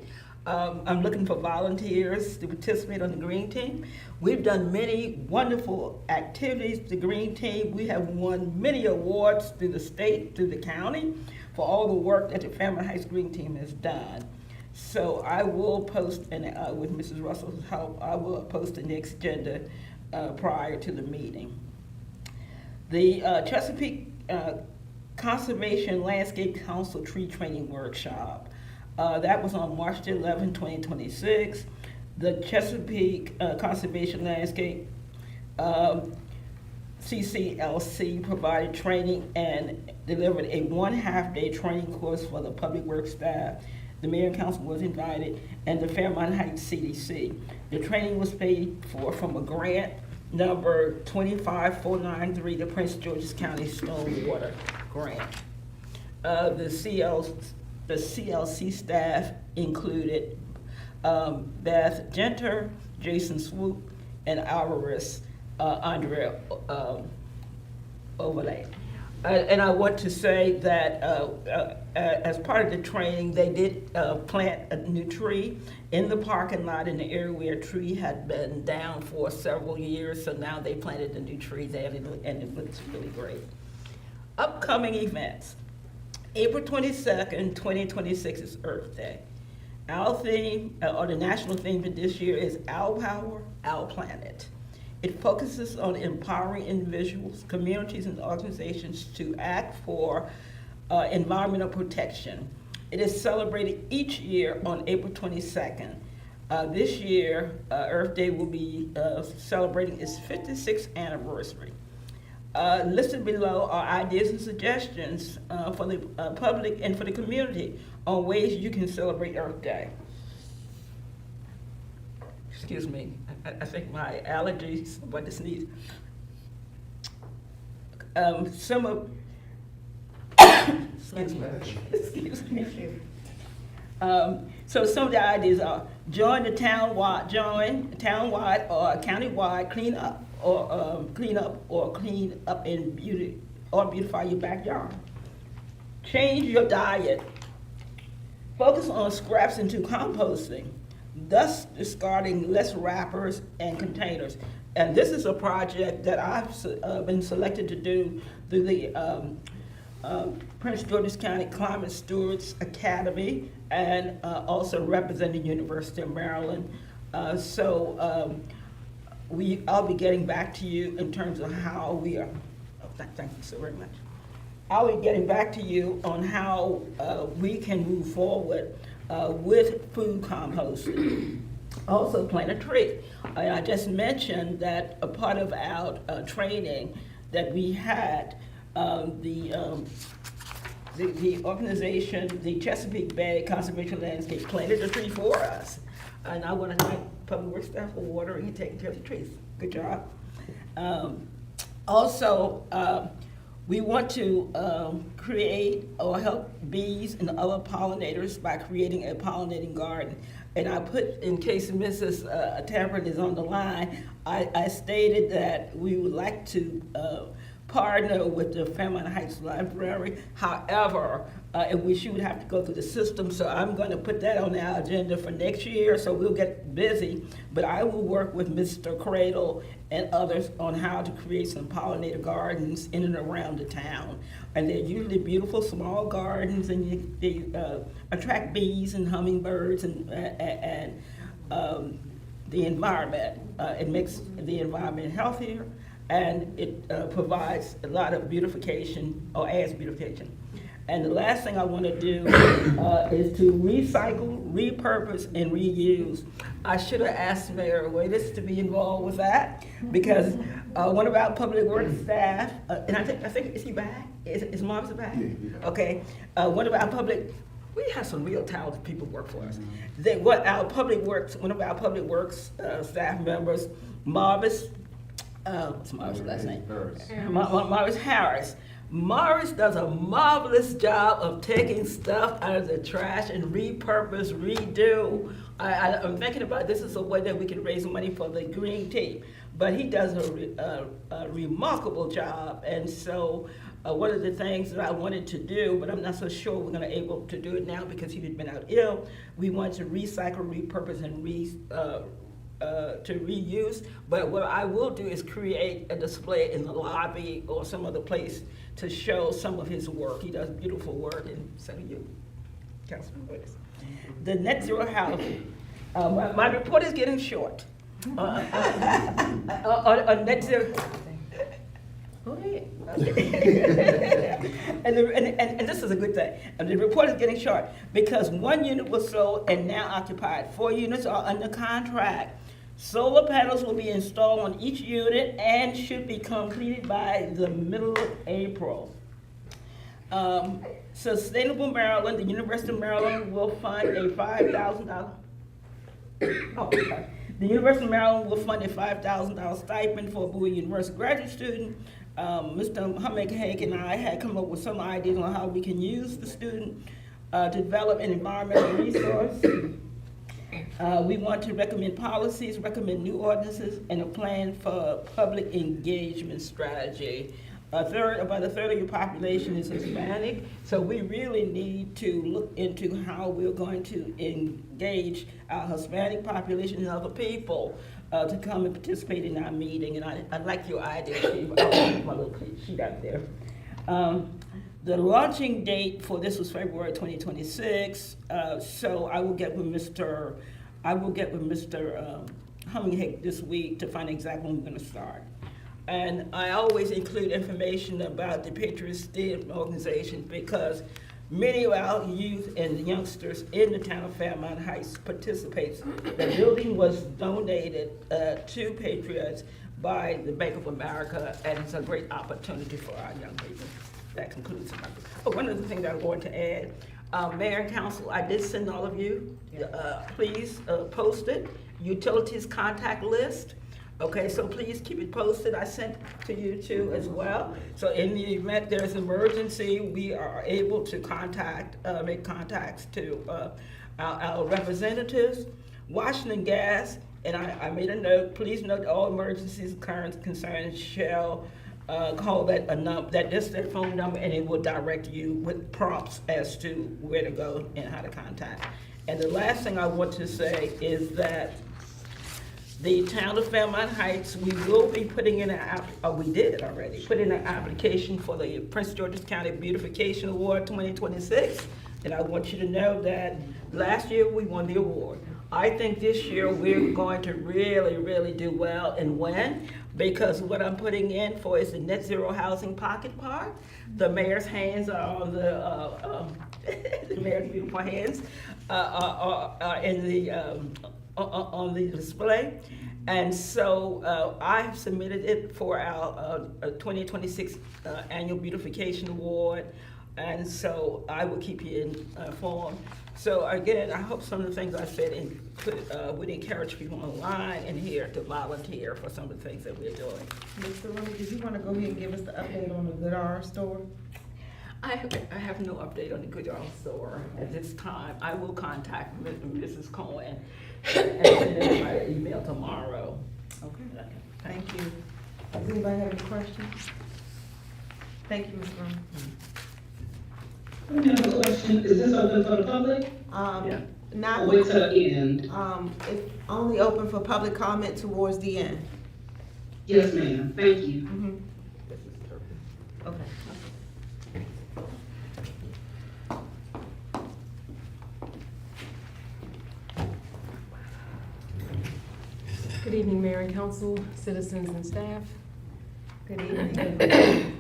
I'm looking for volunteers to participate on the green team. We've done many wonderful activities, the green team. We have won many awards through the state, through the county, for all the work that the Fairmount Heights Green Team has done. So I will post, and with Mrs. Russell's help, I will post the next agenda prior to the meeting. The Chesapeake Conservation Landscape Council Tree Training Workshop. That was on March 11, 2026. The Chesapeake Conservation Landscape CCLC provided training and delivered a 1.5-day training course for the public works staff. The mayor and council was invited, and the Fairmount Heights CDC. The training was paid for from a grant number 25493, the Prince George's County Stormwater Grant. The CLC staff included Beth Genter, Jason Swoop, and Alvarez Andrea Overlay. And I want to say that as part of the training, they did plant a new tree in the parking lot in the area where a tree had been down for several years. So now they planted a new tree there, and it looks really great. Upcoming events. April 22nd, 2026 is Earth Day. Our theme, or the national theme for this year, is Our Power, Our Planet. It focuses on empowering individuals, communities, and organizations to act for environmental protection. It is celebrated each year on April 22nd. This year, Earth Day will be celebrating its 56th anniversary. Listed below are ideas and suggestions for the public and for the community on ways you can celebrate Earth Day. Excuse me, I think my allergies, but to sneeze. Some of, excuse me. So some of the ideas are join the townwide or countywide cleanup or clean up and beautify your backyard. Change your diet. Focus on scraps into composting, thus discarding less wrappers and containers. And this is a project that I've been selected to do through the Prince George's County Climate Stewards Academy and also representing the University of Maryland. I'll be getting back to you in terms of how we are, thank you so very much. I'll be getting back to you on how we can move forward with food composting. Also plant a tree. I just mentioned that a part of our training that we had, the organization, the Chesapeake Bay Conservation Landscape, planted a tree for us. And I want to thank Public Works staff for watering and taking care of the trees. Good job. We want to create or help bees and other pollinators by creating a pollinating garden. And I put, in case Mrs. Tampert is on the line, I stated that we would like to partner with the Fairmount Heights Library. However, she would have to go through the system, so I'm going to put that on our agenda for next year, so we'll get busy. But I will work with Mr. Cradle and others on how to create some pollinator gardens in and around the town. And they're usually beautiful small gardens, and they attract bees and hummingbirds and the environment. It makes the environment healthier, and it provides a lot of beautification, or adds beautification. And the last thing I want to do is to recycle, repurpose, and reuse. I should have asked Mayor Waiters to be involved with that, because one of our public works staff, and I think is he back? Is Marvis back? Yeah. Okay. One of our public, we have some real talented people work for us. One of our public works staff members, Marvis. What's Marvis' last name? Marvis Harris. Morris does a marvelous job of taking stuff out of the trash and repurpose, redo. I'm thinking about this as a way that we can raise money for the green team. but he does a remarkable job. And so one of the things that I wanted to do, but I'm not so sure we're gonna able to do it now because he had been out ill, we want to recycle, repurpose, and to reuse. But what I will do is create a display in the lobby or some other place to show some of his work. He does beautiful work, and so do you, Councilman Wicks. The net zero housing. My report is getting short. On net zero. Go ahead. And this is a good thing. And the report is getting short because 1 unit was sold and now occupied. 4 units are under contract. Solar panels will be installed on each unit and should be completed by the middle of April. Sustainable Maryland, the University of Maryland will fund a $5,000. The University of Maryland will fund a $5,000 stipend for a Bowie University graduate student. Mr. Hummick and I had come up with some ideas on how we can use the student to develop an environmental resource. We want to recommend policies, recommend new ordinances, and a plan for public engagement strategy. About a third of your population is Hispanic, so we really need to look into how we're going to engage our Hispanic population and other people to come and participate in our meeting. And I like your idea, Steve. I'll put my little sheet out there. The launching date for this was February 2026, so I will get with Mr. Humminghake this week to find exactly when we're going to start. And I always include information about the Patriot STEM organization because many of our youth and youngsters in the town of Fairmount Heights participates. The building was donated to Patriots by the Bank of America, and it's a great opportunity for our young people. That concludes my. Oh, one of the things I want to add, Mayor and Council, I did send all of you, please post it, utilities contact list. Okay, so please keep it posted. I sent to you too as well. So in the event there's an emergency, we are able to make contacts to our representatives. Washington Gas, and I made a note, please note all emergencies, current concerns shall call that phone number, and it will direct you with prompts as to where to go and how to contact. And the last thing I want to say is that the town of Fairmount Heights, we will be putting in we did already, put in an application for the Prince George's County Beautification Award 2026. And I want you to know that last year we won the award. I think this year we're going to really, really do well and win, because what I'm putting in for is the net zero housing pocket park. The mayor's hands are on the mayor's beautiful hands are in the on the display. And so I have submitted it for our 2026 Annual Beautification Award. And so I will keep you informed. So again, I hope some of the things I said would encourage people online and here to volunteer for some of the things that we're doing. Mr. Rooney, did you want to go ahead and give us the update on the Goodar store? I have no update on the Goodar store at this time. I will contact Mrs. Cohen and send her my email tomorrow. Okay, thank you. Does anybody have any questions? Thank you, Ms. Rooney. I have a question. Is this open for the public? Yeah. Not. Or wait till the end? It's only open for public comment towards the end. Yes, ma'am. Thank you. Mm-hmm. Okay. Good evening, Mayor and Council, citizens and staff. Good evening.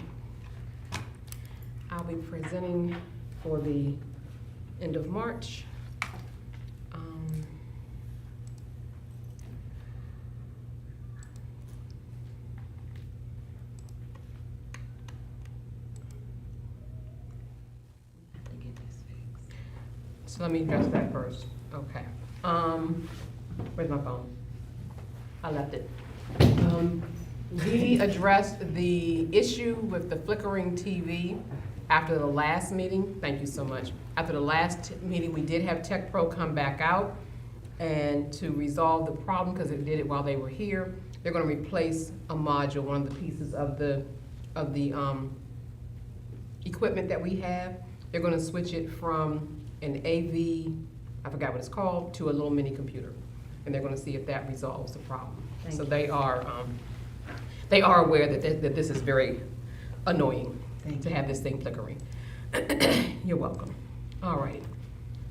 I'll be presenting for the end of March. So let me address that first. Okay. Where's my phone? I left it. We addressed the issue with the flickering TV after the last meeting. Thank you so much. After the last meeting, we did have Tech Pro come back out and to resolve the problem, because it did it while they were here. they're gonna replace a module, one of the pieces of the equipment that we have. They're gonna switch it from an AV, I forgot what it's called, to a little mini computer. And they're gonna see if that resolves the problem. So they are aware that this is very annoying to have this thing flickering. You're welcome. All right.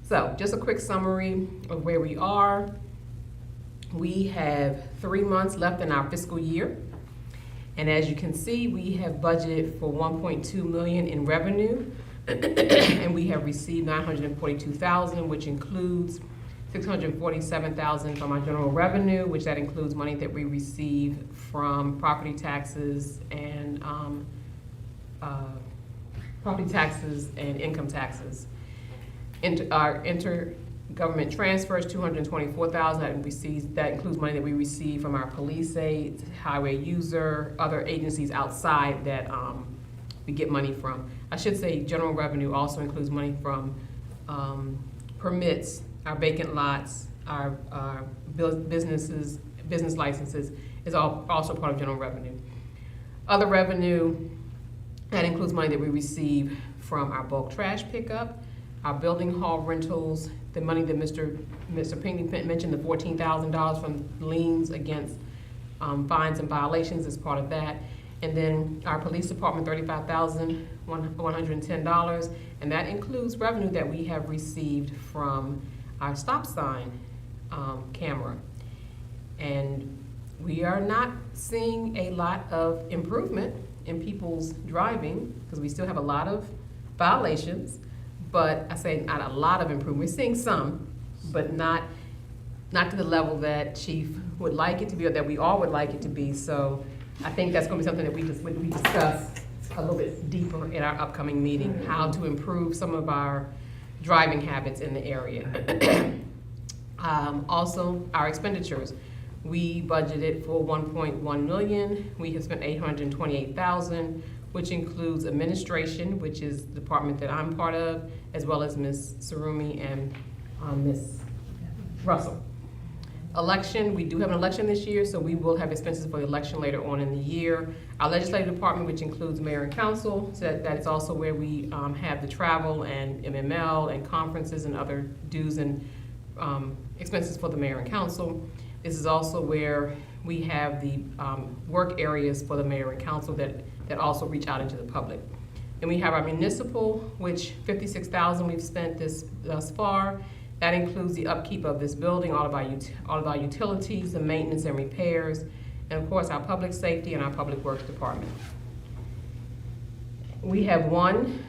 So just a quick summary of where we are. We have 3 months left in our fiscal year. And as you can see, we have budgeted for 1.2 million in revenue. And we have received 942,000, which includes 647,000 from our general revenue, which that includes money that we receive from property taxes and income taxes. Our intergovernment transfers, 224,000, that includes money that we receive from our police aid, highway user, other agencies outside that we get money from. I should say general revenue also includes money from permits, our vacant lots, our business licenses is also part of general revenue. Other revenue, that includes money that we receive from our bulk trash pickup, our building hall rentals, the money that Mr. Pinckney mentioned, the $14,000 from liens against fines and violations is part of that. And then our police department, $35,110, and that includes revenue that we have received from our stop sign camera. And we are not seeing a lot of improvement in people's driving, because we still have a lot of violations, but I say not a lot of improvement. We're seeing some, but not to the level that Chief would like it to be, or that we all would like it to be. So I think that's gonna be something that we discuss a little bit deeper in our upcoming meeting, how to improve some of our driving habits in the area. Also, our expenditures. We budgeted for 1.1 million. We have spent 828,000, which includes administration, which is the department that I'm part of, as well as Ms. Sarumi and Ms. Russell. Election, we do have an election this year, so we will have expenses for the election later on in the year. Our legislative department, which includes mayor and council, so that is also where we have the travel and MML and conferences and other dues and expenses for the mayor and council. This is also where we have the work areas for the mayor and council that also reach out into the public. And we have our municipal, which 56,000 we've spent thus far. That includes the upkeep of this building, all of our utilities, the maintenance and repairs, and of course our public safety and our public works department. We have one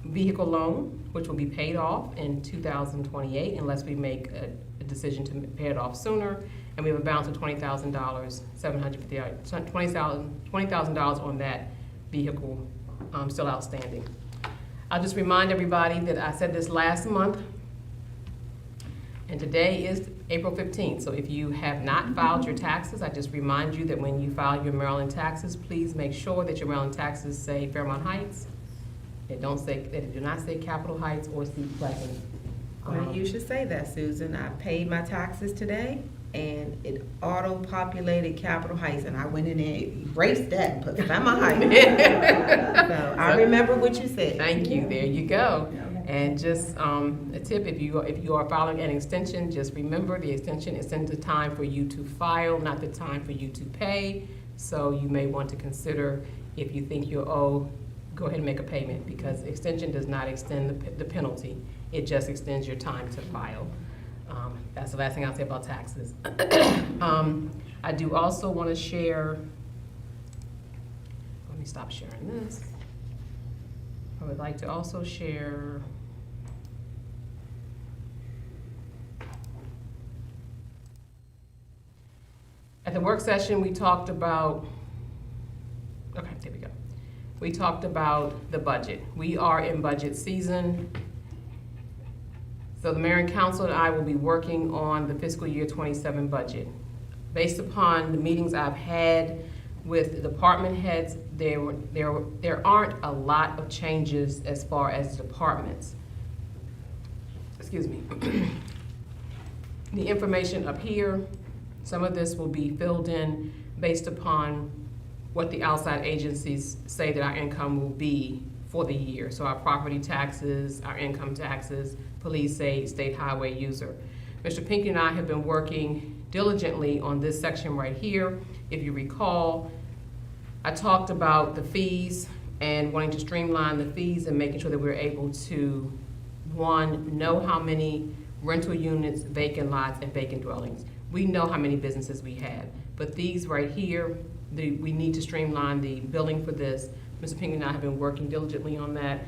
vehicle loan, which will be paid off in 2028 unless we make a decision to pay it off sooner. And we have a balance of $20,000, $20,000 on that vehicle still outstanding. I'll just remind everybody that I said this last month, and today is April 15th. So if you have not filed your taxes, I just remind you that when you file your Maryland taxes, please make sure that your Maryland taxes say Fairmount Heights. They do not say Capitol Heights or Seat Pleasant. Well, you should say that, Susan. I paid my taxes today, and it auto-populated Capitol Heights, and I went in there and erased that and put Fairmount Heights. So I remember what you said. Thank you. There you go. And just a tip: if you are filing an extension, just remember the extension is sent the time for you to file, not the time for you to pay. So you may want to consider, if you think you're owed, go ahead and make a payment, because extension does not extend the penalty. It just extends your time to file. That's the last thing I'll say about taxes. I do also want to share, let me stop sharing this. I would like to also share at the work session we talked about, okay, there we go. We talked about the budget. We are in budget season. So the mayor and council and I will be working on the fiscal year 27 budget. Based upon the meetings I've had with the department heads, there aren't a lot of changes as far as departments. Excuse me. The information up here, some of this will be filled in based upon what the outside agencies say that our income will be for the year. So our property taxes, our income taxes, police aid, state highway user. Mr. Pinckney and I have been working diligently on this section right here. If you recall, I talked about the fees and wanting to streamline the fees and making sure that we're able to, one, know how many rental units, vacant lots, and vacant dwellings. We know how many businesses we have, but these right here, we need to streamline the billing for this. Mr. Pinckney and I have been working diligently on that,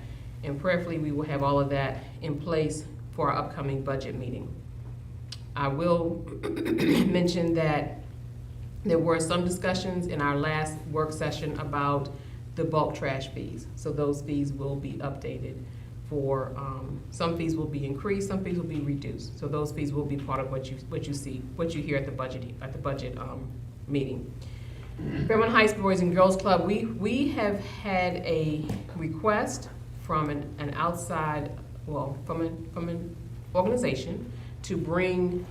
and prayerfully we will have all of that in place for our upcoming budget meeting. I will mention that there were some discussions in our last work session about the bulk trash fees. So those fees will be updated for, some fees will be increased, some fees will be reduced. So those fees will be part of what you hear at the budget meeting. Fairmount Heights Boys and Girls Club, we have had a request from an outside, well, from an organization to bring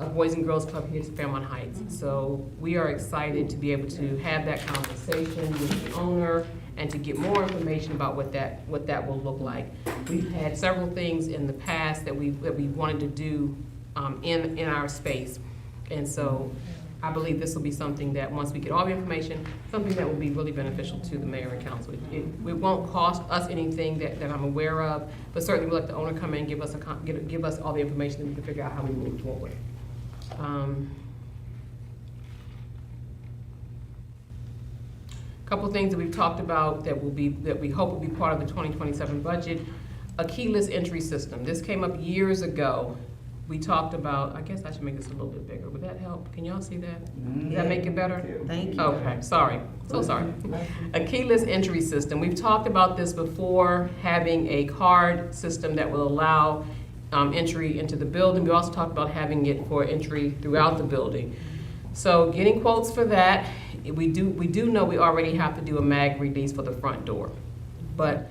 a Boys and Girls Club here to Fairmount Heights. So we are excited to be able to have that conversation with the owner and to get more information about what that will look like. We've had several things in the past that we wanted to do in our space. And so I believe this will be something that, once we get all the information, something that will be really beneficial to the mayor and council. It won't cost us anything that I'm aware of, but certainly we'll let the owner come in and give us all the information that we can figure out how we move forward. Couple things that we've talked about that we hope will be part of the 2027 budget. A keyless entry system. This came up years ago. We talked about, I guess I should make this a little bit bigger. Would that help? Can y'all see that? Does that make it better? Thank you. Okay, sorry, so sorry. A keyless entry system. We've talked about this before, having a card system that will allow entry into the building. We also talked about having it for entry throughout the building. So getting quotes for that. We do know we already have to do a mag release for the front door, but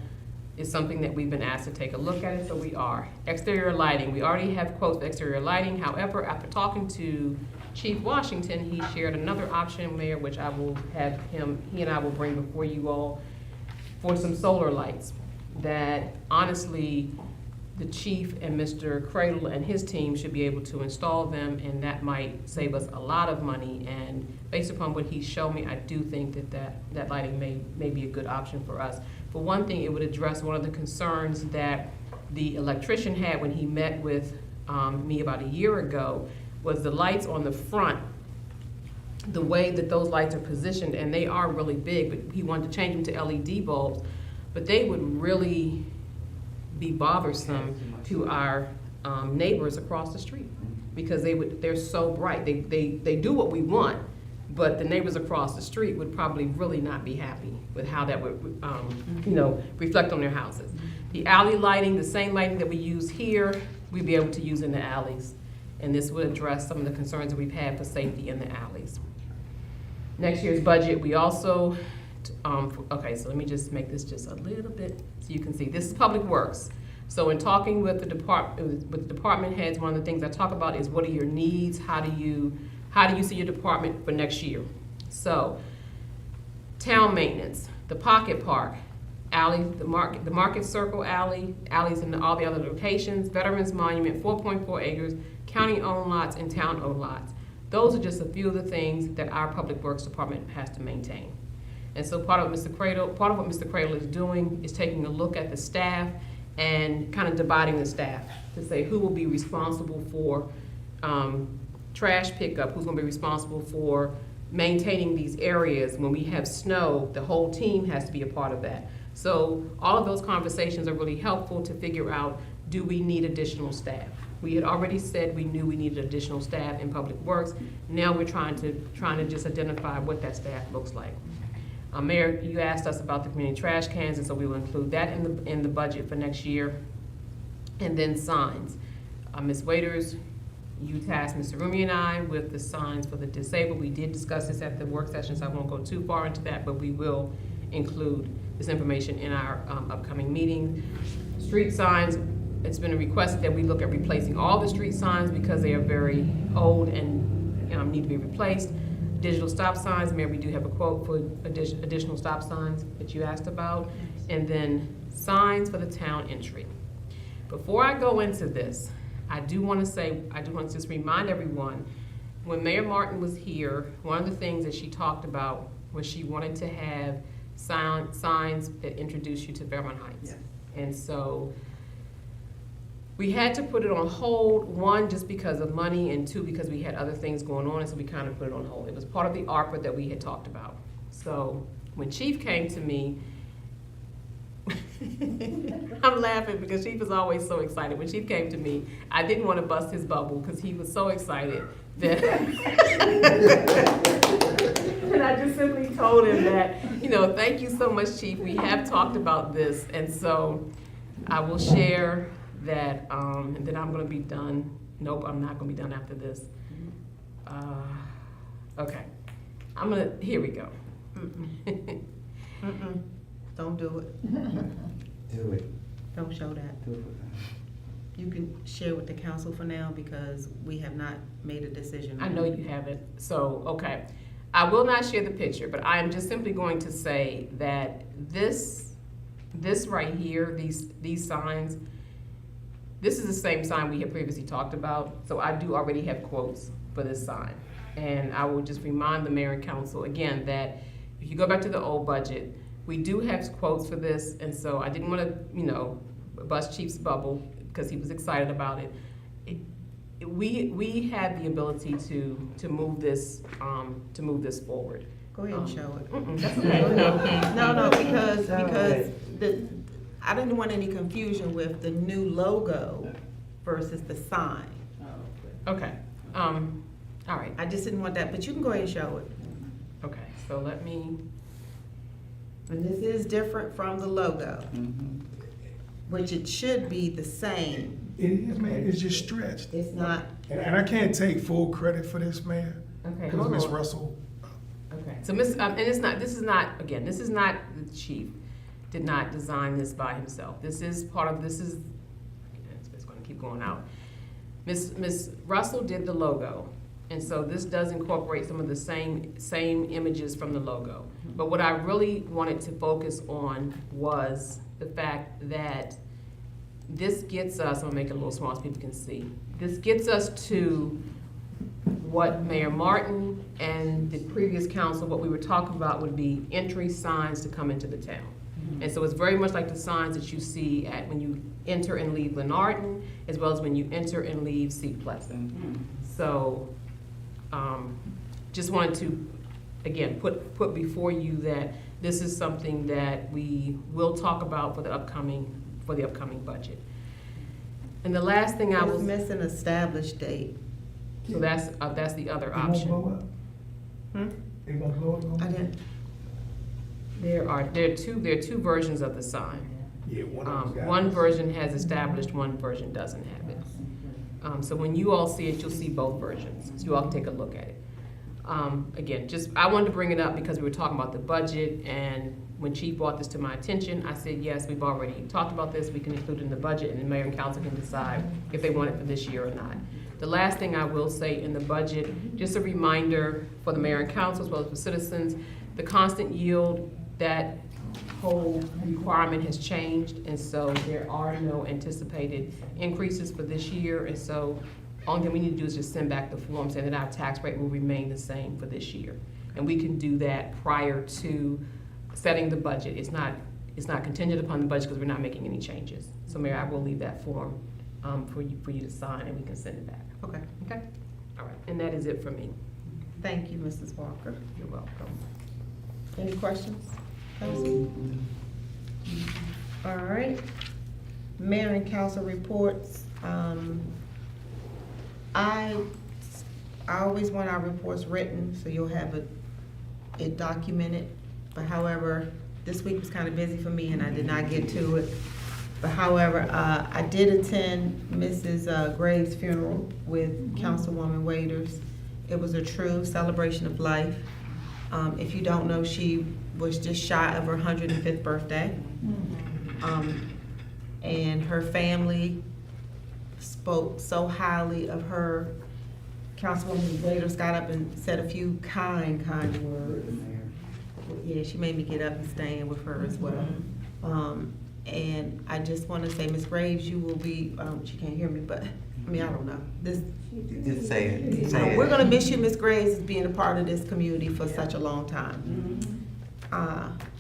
it's something that we've been asked to take a look at it, so we are. Exterior lighting, we already have quotes for exterior lighting. However, after talking to Chief Washington, he shared another option, Mayor, which I will have he and I will bring before you all for some solar lights that honestly the chief and Mr. Cradle and his team should be able to install them, and that might save us a lot of money. And based upon what he's shown me, I do think that lighting may be a good option for us. For one thing, it would address one of the concerns that the electrician had when he met with me about a year ago, was the lights on the front, the way that those lights are positioned, and they are really big, but he wanted to change them to LED bulbs, but they would really be bothersome to our neighbors across the street, because they're so bright. They do what we want, but the neighbors across the street would probably really not be happy with how that would reflect on their houses. The alley lighting, the same lighting that we use here, we'd be able to use in the alleys. And this would address some of the concerns that we've had for safety in the alleys. Next year's budget, we also, okay, so let me just make this just a little bit so you can see. This is Public Works. So in talking with the department heads, one of the things I talk about is what are your needs? How do you see your department for next year? So, town maintenance, the Pocket Park, alley, the Market Circle alley, alleys in all the other locations, Veterans Monument, 4.4 acres, county-owned lots, and town-owned lots. Those are just a few of the things that our Public Works Department has to maintain. And so part of what Mr. Cradle is doing is taking a look at the staff and kind of dividing the staff to say who will be responsible for trash pickup, who's gonna be responsible for maintaining these areas. When we have snow, the whole team has to be a part of that. So all of those conversations are really helpful to figure out, do we need additional staff? We had already said we knew we needed additional staff in Public Works. Now we're trying to just identify what that staff looks like. Mayor, you asked us about the community trash cans, and so we will include that in the budget for next year. And then signs. Ms. Waiters, you tasked Mr. Rumi and I with the signs for the disabled. We did discuss this at the work session, so I won't go too far into that, but we will include this information in our upcoming meeting. Street signs, it's been requested that we look at replacing all the street signs because they are very old and need to be replaced. digital stop signs, Mayor, we do have a quote for additional stop signs that you asked about, and then signs for the town entry. Before I go into this, I do want to just remind everyone, when Mayor Martin was here, one of the things that she talked about was she wanted to have signs that introduce you to Fairmount Heights. Yes. And so we had to put it on hold, one, just because of money, and two, because we had other things going on, and so we kind of put it on hold. It was part of the ARPA that we had talked about. So when Chief came to me, I'm laughing because Chief is always so excited. When Chief came to me, I didn't want to bust his bubble because he was so excited that and I just simply told him that, thank you so much, Chief. We have talked about this, and so I will share that, and then I'm going to be done. Nope, I'm not going to be done after this. Okay, here we go. Don't do it. Do it. Don't show that. Do it. You can share with the council for now because we have not made a decision. I know you haven't, so, okay. I will not share the picture, but I am just simply going to say that this right here, these signs, this is the same sign we had previously talked about, so I do already have quotes for this sign. And I will just remind the mayor and council again that if you go back to the old budget, we do have quotes for this, and so I didn't want to, bust Chief's bubble because he was excited about it. We had the ability to move this forward. Go ahead and show it. That's okay. No, because I didn't want any confusion with the new logo versus the sign. Okay. All right. I just didn't want that, but you can go ahead and show it. Okay. So let me. And this is different from the logo, Mhm. which it should be the same. It is, man, it's just stretched. It's not. And I can't take full credit for this, Mayor, Okay. because Hold Ms. on. Russell, Okay. So and this is not the chief did not design this by himself. This is part of it's going to keep going out. Ms. Russell did the logo. And so this does incorporate some of the same images from the logo. But what I really wanted to focus on was the fact that this gets us, I'm gonna make it a little small so people can see. This gets us to what Mayor Martin and the previous council, what we were talking about would be entry signs to come into the town. And so it's very much like the signs that you see when you enter and leave Glenarden, as well as when you enter and leave Seat Pleasant. So, just wanted to, again, put before you that this is something that we will talk about for the upcoming budget. And the last thing I It's was, missing established date. so that's the other it won't option. blow up. Hmm? It won't blow up. I didn't. There are two versions of the sign. Yeah, one of them's got One it. version has established, one version doesn't have it. So when you all see it, you'll see both versions, so you all can take a look at it. Again, I wanted to bring it up because we were talking about the budget, and when Chief brought this to my attention, I said, yes, we've already talked about this, we can include it in the budget, and the mayor and council can decide if they want it for this year or not. The last thing I will say in the budget, just a reminder for the mayor and council as well as for citizens, the constant yield, that whole requirement has changed, and so there are no anticipated increases for this year, and so only thing we need to do is just send back the form saying that our tax rate will remain the same for this year. And we can do that prior to setting the budget. It's not contingent upon the budget because we're not making any changes. So Mayor, I will leave that form for you to sign, and we can send it back. Okay. Okay? All right, and that is it for me. Thank you, Mrs. Walker. You're welcome. Any questions? Council? All right. Mayor and council reports. I always want our reports written, so you'll have it documented. But however, this week was kind of busy for me and I did not get to it. But however, I did attend Mrs. Graves' funeral with Councilwoman Waiters. It was a true celebration of life. If you don't know, she was just shy of her 105th birthday. And her family spoke so highly of her Councilwoman Raiders got up and said a few kind words. Yeah, she made me get up and stand with her as well. And I just want to say, Ms. Graves, you will be, she can't hear me, but, I mean, I don't know. This, Just say it, say we're it. gonna miss you, Ms. Graves, as being a part of this community for such a long time.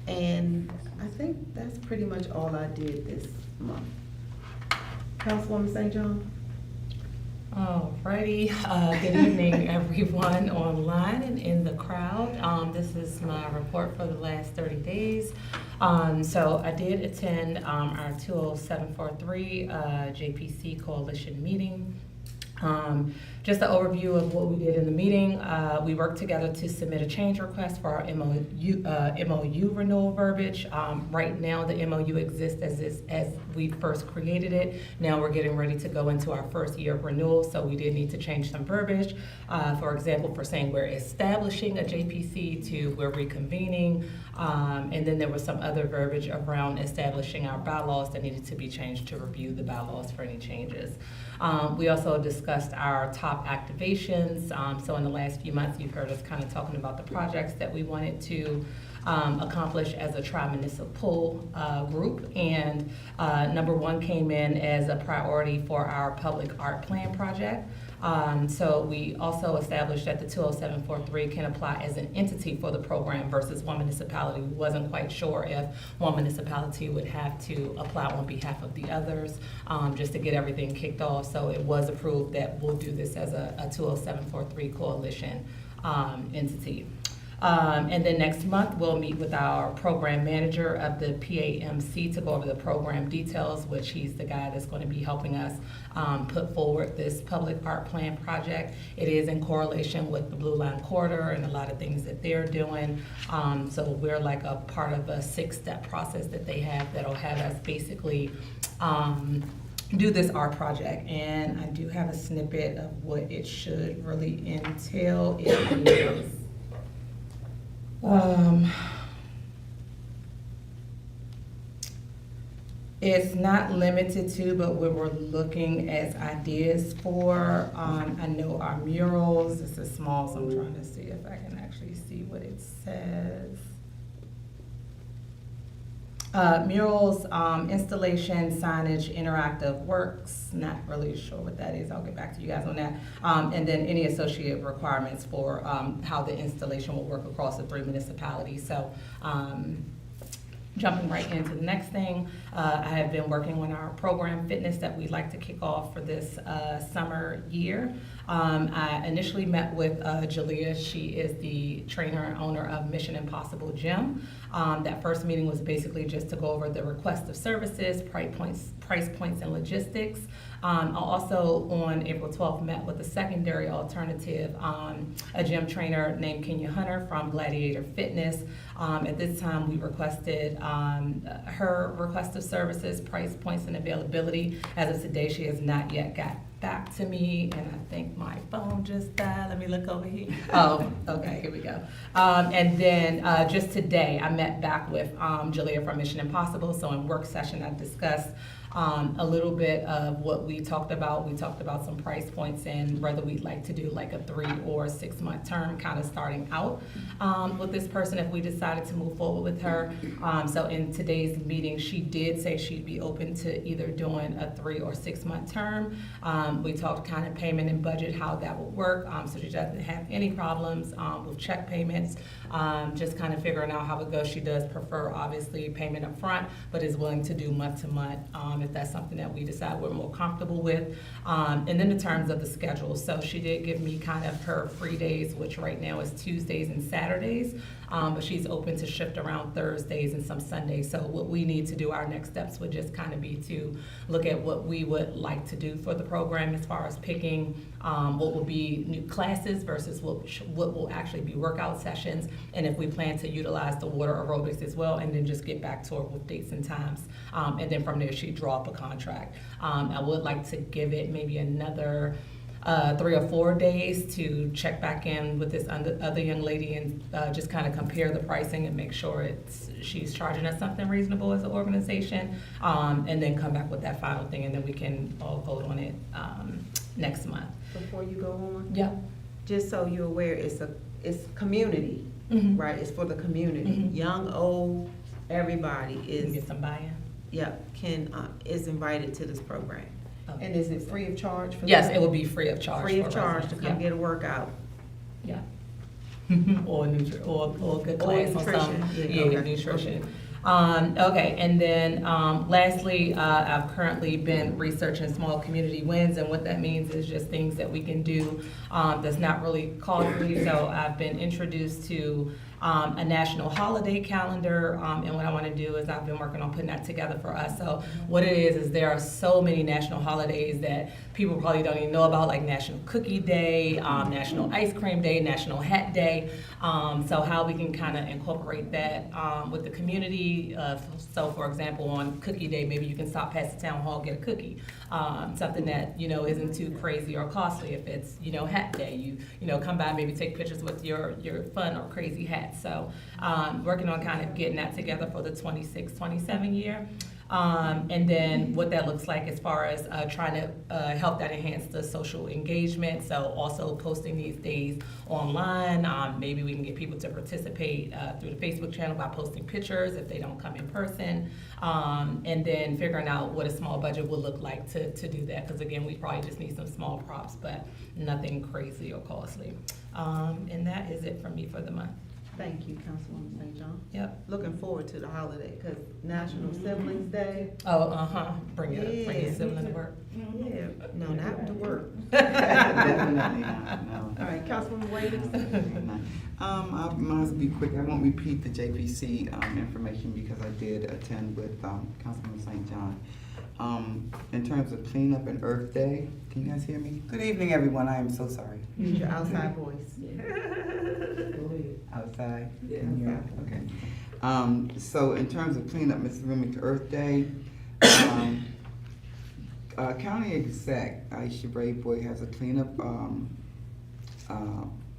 And I think that's pretty much all I did this month. Councilwoman St. John? Alrighty, good evening, everyone online and in the crowd. This is my report for the last 30 days. So I did attend our 20743 JPC Coalition meeting. Just an overview of what we did in the meeting. We worked together to submit a change request for our MOU renewal verbiage. Right now, the MOU exists as we first created it. Now we're getting ready to go into our first year of renewal, so we did need to change some verbiage. For example, for saying we're establishing a JPC to we're reconvening. And then there was some other verbiage around establishing our bylaws that needed to be changed to review the bylaws for any changes. We also discussed our top activations. So in the last few months, you've heard us kind of talking about the projects that we wanted to accomplish as a tri-municipal group. And number one came in as a priority for our public art plan project. So we also established that the 20743 can apply as an entity for the program versus one municipality. We wasn't quite sure if one municipality would have to apply on behalf of the others, just to get everything kicked off. So it was approved that we'll do this as a 20743 coalition entity. And then next month, we'll meet with our program manager of the PAMC to go over the program details, which he's the guy that's going to be helping us put forward this public art plan project. It is in correlation with the Blue Line Corridor and a lot of things that they're doing. So we're like a part of a 6-step process that they have that'll have us basically do this art project. And I do have a snippet of what it should really entail. It is it's not limited to, but we were looking as ideas for, I know our murals, this is small, so I'm trying to see if I can actually see what it says. Murals, installation, signage, interactive works, not really sure what that is, I'll get back to you guys on that. And then any associated requirements for how the installation will work across the 3 municipalities. So jumping right into the next thing, I have been working on our program fitness that we'd like to kick off for this summer year. I initially met with Jalea. She is the trainer and owner of Mission Impossible Gym. That first meeting was basically just to go over the request of services, price points, and logistics. I also, on April 12th, met with a secondary alternative, a gym trainer named Kenya Hunter from Gladiator Fitness. At this time, we requested her request of services, price points, and availability. As of today, she has not yet got back to me, and I think my phone just died. Let me look over here. Oh, okay, here we go. And then just today, I met back with Jalea from Mission Impossible. So in work session, I discussed a little bit of what we talked about. We talked about some price points and whether we'd like to do like a 3 or 6 month term, kind of starting out with this person if we decided to move forward with her. So in today's meeting, she did say she'd be open to either doing a 3 or 6 month term. We talked kind of payment and budget, how that would work. So she doesn't have any problems with check payments, just kind of figuring out how it goes. She does prefer, obviously, payment up front, but is willing to do month to month if that's something that we decide we're more comfortable with. And then in terms of the schedule, so she did give me kind of her free days, which right now is Tuesdays and Saturdays, but she's open to shift around Thursdays and some Sundays. So what we need to do, our next steps would just kind of be to look at what we would like to do for the program as far as picking what will be new classes versus what will actually be workout sessions, and if we plan to utilize the water aerobics as well, and then just get back to her with dates and times. And then from there, she'd draw up a contract. I would like to give it maybe another 3 or 4 days to check back in with this other young lady and just kind of compare the pricing and make sure she's charging us something reasonable as an organization, and then come back with that final thing, and then we can all vote on it next month. Before you go on, Yep. just so you're aware, it's community, Mhm. right? It's for the community, Mhm. young, old, everybody You can is, get some buy-in. is invited to this program. Okay. And is it free of charge for them? Yes, it will be free of charge. Free of for charge to residents. come Yeah. get a workout. Yeah. Or or good Or class on some, nutrition. yeah, Okay. nutrition. Okay, and then, lastly, I've currently been researching small community wins, and what that means is just things that we can do, that's not really costly. So I've been introduced to, a national holiday calendar, and what I wanna do is I've been working on putting that together for us. So what it is there are so many national holidays that people probably don't even know about, like National Cookie Day, National Ice Cream Day, National Hat Day. So how we can kind of incorporate that with the community. So for example, on Cookie Day, maybe you can stop past the town hall, get a cookie. Something that, isn't too crazy or costly. If it's, Hat Day, you come by, maybe take pictures with your fun or crazy hat. So working on kind of getting that together for the 26-27 year. And then what that looks like as far as trying to help that enhance the social engagement. So also posting these days online. Maybe we can get people to participate through the Facebook channel by posting pictures if they don't come in person. And then figuring out what a small budget would look like to do that. Because again, we probably just need some small props, but nothing crazy or costly. And that is it for me for the month. Thank you, Councilwoman St. John. Yep. Looking forward to the holiday, because National Siblings Day. Oh, bring your Yeah. sibling to work. Yeah, no, not to work. Definitely not, no. All right, Councilwoman Williams. I might as well be quick. I won't repeat the JPC information because I did attend with Councilman St. John. In terms of cleanup and Earth Day, can you guys hear me? Good evening, everyone. I am so sorry. Use your outside voice. Outside? Can you hear? Okay. So in terms of cleanup, Mrs. Remy, to Earth Day, County Exec Aisha Braveboy has a cleanup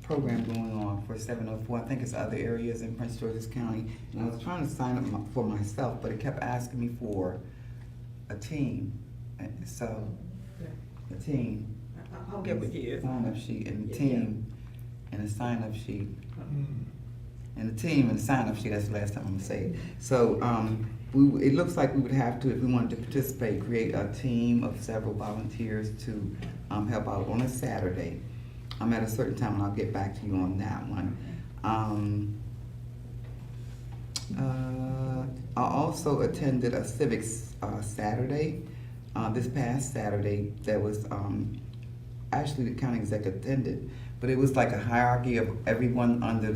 program going on for 704. I think it's other areas in Prince George's County. And I was trying to sign up for myself, but it kept asking me for a team. And so, a team. I'll get with you. Sign-up sheet and the team and a sign-up sheet. And the team and the sign-up sheet, that's the last time I'm gonna say it. So, it looks like we would have to, if we wanted to participate, create a team of several volunteers to help out on a Saturday. At a certain time, and I'll get back to you on that one. I also attended a civics Saturday, this past Saturday, that was, actually the county exec attended, but it was like a hierarchy of everyone under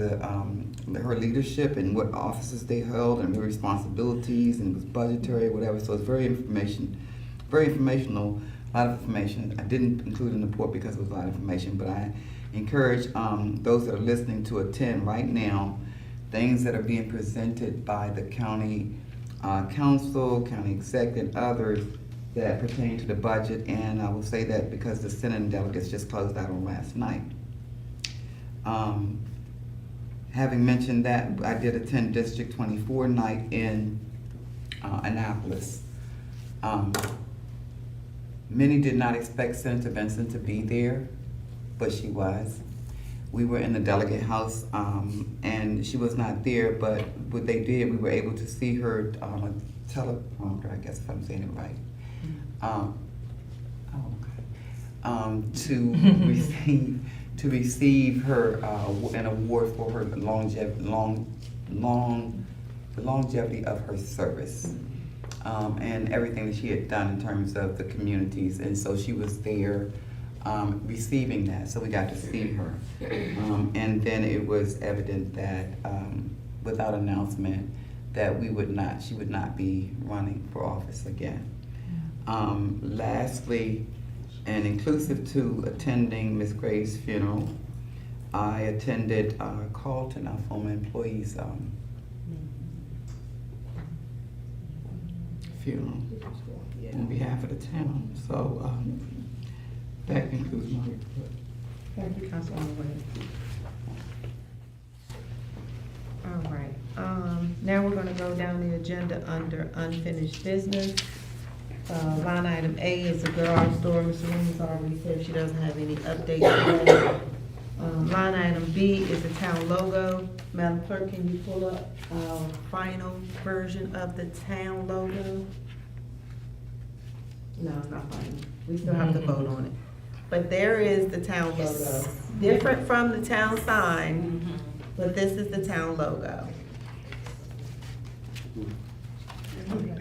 her leadership and what offices they held and their responsibilities, and it was budgetary, whatever, so it's very informational, a lot of information. I didn't include in the report because it was a lot of information, but I encourage those that are listening to attend right now. Things that are being presented by the county council, county exec, and others that pertain to the budget. And I will say that because the Senate delegates just closed out on last night. Having mentioned that, I did attend District 24 night in Annapolis. Many did not expect Senator Benson to be there, but she was. We were in the delegate house, and she was not there, but what they did, we were able to see her on a teleprompter, I guess if I'm saying it right. To receive her an award for her the longevity of her service. And everything that she had done in terms of the communities, and so she was there receiving that, so we got to see her. And then it was evident that without announcement that she would not be running for office again. Lastly, and inclusive to attending Ms. Gray's funeral, I attended Carlton, our former employee's funeral on behalf of the town. So that concludes my report. Thank you, Councilwoman Williams. All right, now we're gonna go down the agenda under unfinished business. Line item A is the garage door. Ms. Williams already said she doesn't have any updates. Line item B is the town logo. Madam Clerk, can you pull up our final version of the town logo? No, it's not final. We still have to vote on it. But there is the town logo. Different from the town sign, but this is the town logo.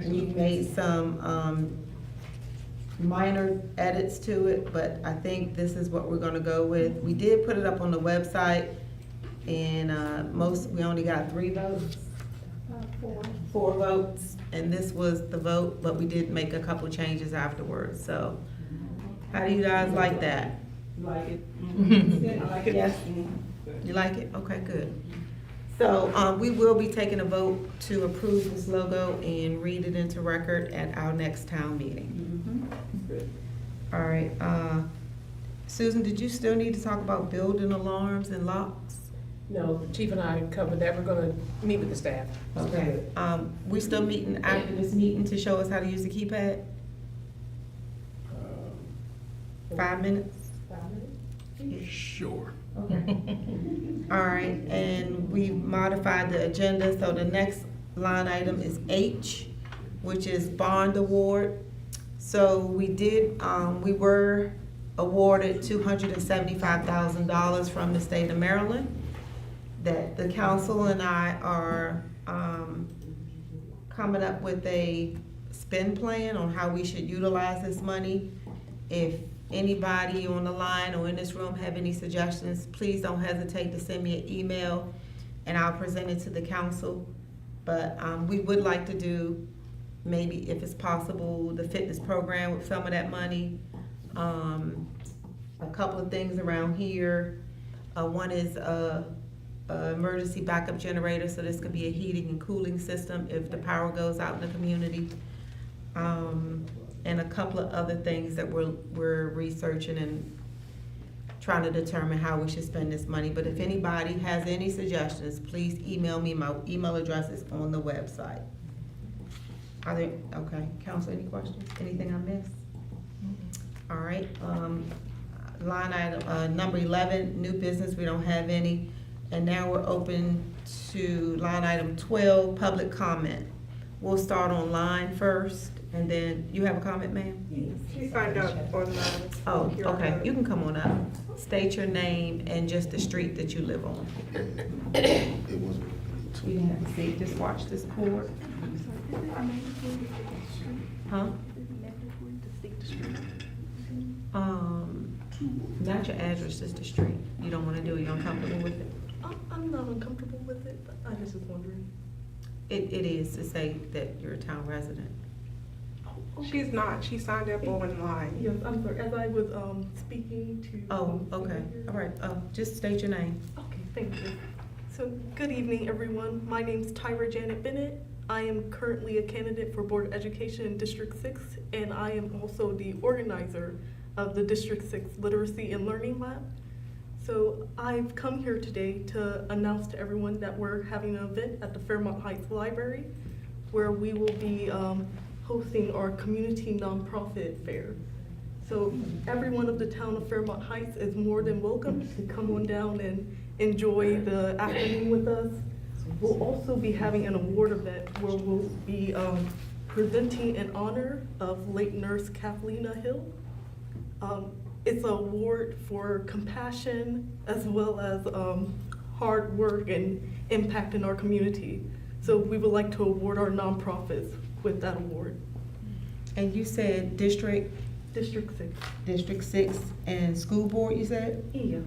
We've made some minor edits to it, but I think this is what we're gonna go with. We did put it up on the website, and we only got 3 votes. 4 votes, and this was the vote, but we did make a couple changes afterwards, so. How do you guys like that? You like it? I like it. Yes? You like it? Okay, good. So, we will be taking a vote to approve this logo and read it into record at our next town meeting. All right, Susan, did you still need to talk about building alarms and locks? No, the chief and I covered that. We're gonna meet with the staff. Okay, we still meeting after this meeting to show us how to use the keypad? 5 minutes? Sure. Okay. All right, and we modified the agenda, so the next line item is H, which is bond award. So we were awarded $275,000 from the state of Maryland, that the council and I are, coming up with a spend plan on how we should utilize this money. If anybody on the line or in this room have any suggestions, please don't hesitate to send me an email and I'll present it to the council. But we would like to do, maybe if it's possible, the fitness program with some of that money. A couple of things around here. One is a emergency backup generator, so this could be a heating and cooling system if the power goes out in the community. And a couple of other things that we're researching and trying to determine how we should spend this money. But if anybody has any suggestions, please email me. My email address is on the website. Okay, council, any questions? Anything I missed? All right, line item, number 11, new business, we don't have any. And now we're open to line item 12, public comment. We'll start online first, and then, you have a comment, ma'am? She signed up on the. Oh, okay, you can come on up. State your name and just the street that you live on. It was. You didn't have to see, just watch this board. Huh? Not your address, just the street. You don't wanna do it, you're uncomfortable with it? I'm not uncomfortable with it, but I just was wondering. It is to say that you're a town resident. She's not, she signed up online. Yes, I'm sorry, as I was, speaking to. Oh, okay, all right, just state your name. Okay, thank you. So, good evening, everyone. My name's Tyra Janet Bennett. I am currently a candidate for Board of Education in District 6, and I am also the organizer of the District 6 Literacy and Learning Lab. So I've come here today to announce to everyone that we're having an event at the Fairmount Heights Library where we will be hosting our community nonprofit fair. So everyone of the town of Fairmount Heights is more than welcome to come on down and enjoy the afternoon with us. We'll also be having an award event where we'll be presenting in honor of late nurse Kathleen Hill. It's an award for compassion as well as hard work and impact in our community. So we would like to award our nonprofits with that award. And you said District 6. District 6 and school board, you said? Yes.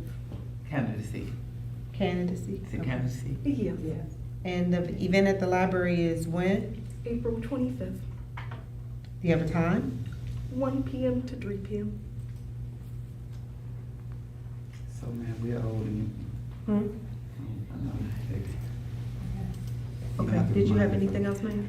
Candidacy. Candidacy? It's a candidacy. Yes. And the event at the library is when? April 25th, Do you have a time? 1 p.m. to 3 p.m. So, man, we're old and. Okay, did you have anything else, ma'am?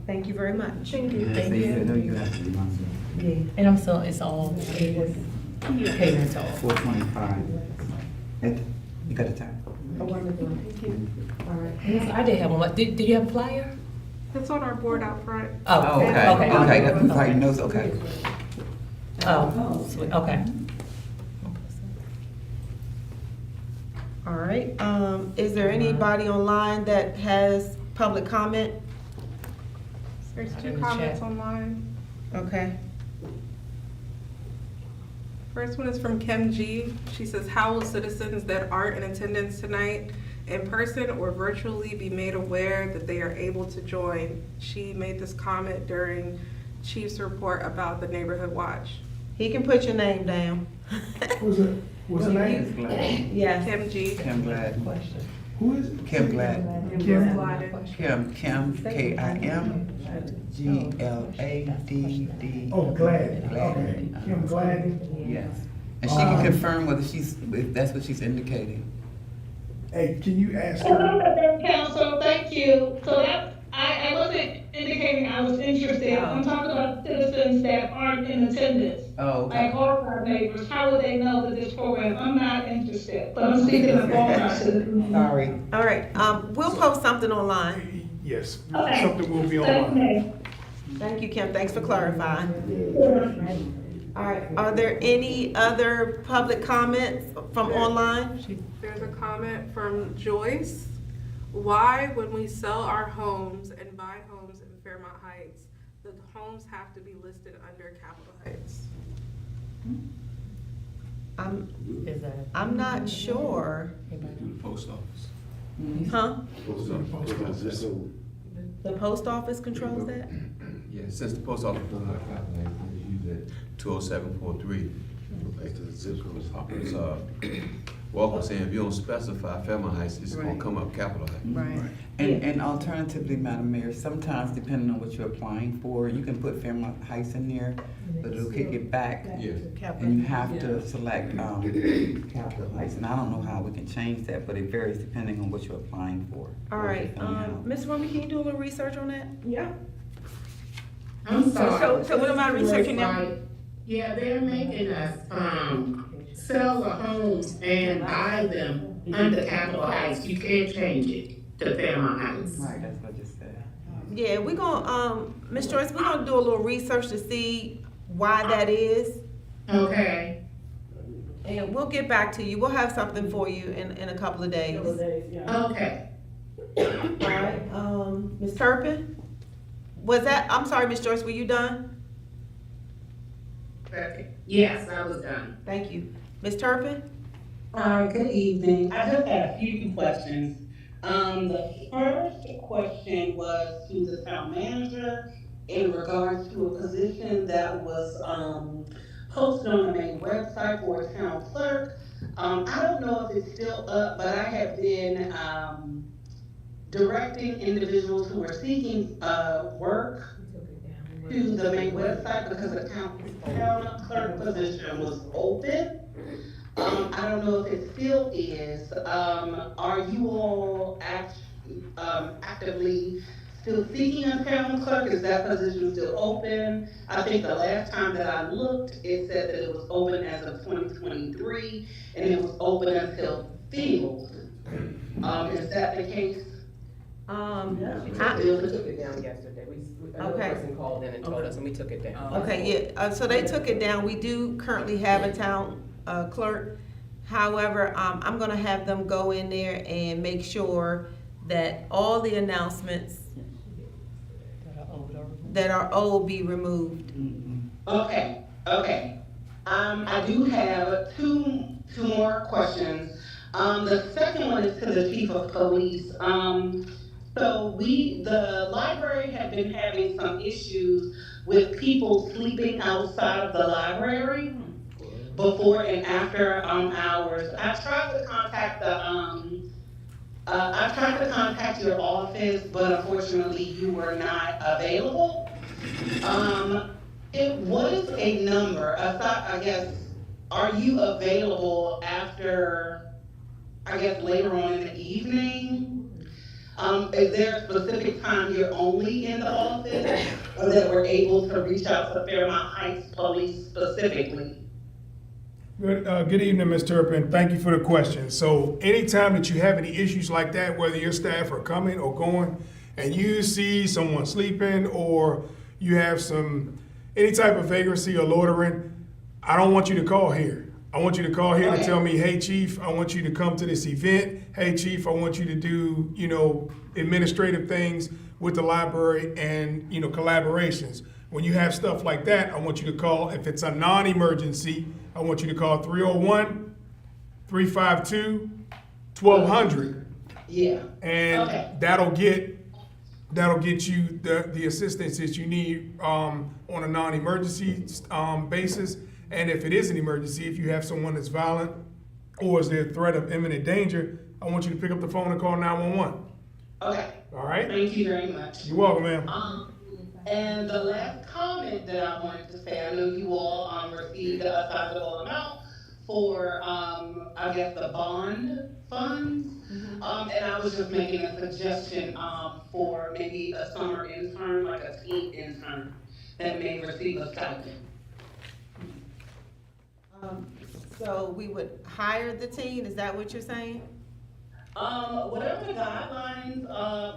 Thank you very much. Thank you. Thank you. No, you have to be my son. Yeah. And I'm still, it's all catering to all. 4:25. You got the time? Oh, wonderful. Thank you. All right. Yes, I did have one. Did you have a flyer? It's on our board out front. Oh, okay, okay, that's writing notes, okay. Oh, sweet, okay. All right, is there anybody online that has public comment? There's In two the comments chat. online. Okay. First one is from Kim G. She says, how will citizens that aren't in attendance tonight in person or virtually be made aware that they are able to join? She made this comment during Chief's report about the Neighborhood Watch. He can put your name down. What's it? What's the name? Glad. Yes. Kim G. Kim Glad. Who is it? Kim Glad. Kim. Kim, Kim, Gladdy. Oh, Glad. Glad. Okay. Kim Glad. Yes. And she can confirm whether if that's what she's indicating. Hey, can you ask her? Council, thank you. So that, I wasn't indicating I was interested. I'm talking about citizens that aren't in attendance. Oh, okay. Like all of our neighbors, how would they know that this program, I'm not interested, but I'm speaking of all of our citizens. Sorry. All right, we'll post something online. Yes, Okay. something will be Thank online. you. Thank you, Kim, thanks for clarifying. All right, are there any other public comments from online? There's a comment from Joyce. Why, when we sell our homes and buy homes in Fairmount Heights, the homes have to be listed under Capitol Heights? Is that? I'm not sure. Post office. Huh? Post office. The post office controls that? Yeah, since the post office does not calculate, they use it 20743. Walker saying if you don't specify Fairmount Heights, it's gonna Right. come up Capitol Heights. Right. And alternatively, Madam Mayor, sometimes depending on what you're applying for, you can put Fairmount Heights in there, but it'll kick it back. Yeah. And you have to select, Capitol Heights, and I don't know how we can change that, but it varies depending on what you're applying for. All right, Ms. Remy, can you do a little research on that? Yeah. I'm sorry. So what am I researching now? Yeah, they're making us, sell the homes and buy them under Capitol Heights. You can't change it to Fairmount Heights. Right, that's what I just said. Yeah, we're gonna, Ms. Joyce, we're gonna do a little research to see why that is. Okay. And we'll get back to you. We'll have something for you in a couple of days. Okay. All right, Ms. Turpin? Was that, I'm sorry, Ms. Joyce, were you done? Yes, I was done. Thank you. Ms. Turpin? Good evening. I just had a few questions. The first question was to the town manager in regards to a position that was, posted on the main website for a town clerk. I don't know if it's still up, but I have been, directing individuals who are seeking, work to the main website because the town clerk position was open. I don't know if it still is. Are you all actively still seeking a town clerk? Is that position still open? I think the last time that I looked, it said that it was open as of 2023 and it was open until filled. Is that the case? We took it down yesterday. Another Okay. person called in and told us, and we took it down. Okay, yeah, so they took it down. We do currently have a town clerk. However, I'm gonna have them go in there and make sure that all the announcements that are old be removed. Okay. I do have two more questions. The second one is to the chief of police. So the library had been having some issues with people sleeping outside of the library before and after hours. I tried to contact your office, but unfortunately you were not available. What is a number? I guess, are you available after, I guess, later on in the evening? Is there a specific time you're only in the office or that we're able to reach out to Fairmount Heights Police specifically? Good evening, Ms. Turpin. Thank you for the question. So anytime that you have any issues like that, whether your staff are coming or going, and you see someone sleeping or you have any type of vagrancy or loitering, I don't want you to call here. I want you to call here and tell me, hey, chief, I want you to come to this event. Hey, chief, I want you to do, administrative things with the library and, collaborations. When you have stuff like that, I want you to call. If it's a non-emergency, I want you to call 301-352-1200. Yeah. And that'll get you the assistance that you need on a non-emergency basis. And if it is an emergency, if you have someone that's violent or is there a threat of imminent danger, I want you to pick up the phone and call 911. Okay. All right? Thank you very much. You're welcome, ma'am. And the last comment that I wanted to say, I know you all received a sizable amount for, I guess, the bond funds. And I was just making a suggestion for maybe a summer intern, like a teen intern, that may receive a stipend. So we would hire the teen, is that what you're saying? Whatever the guidelines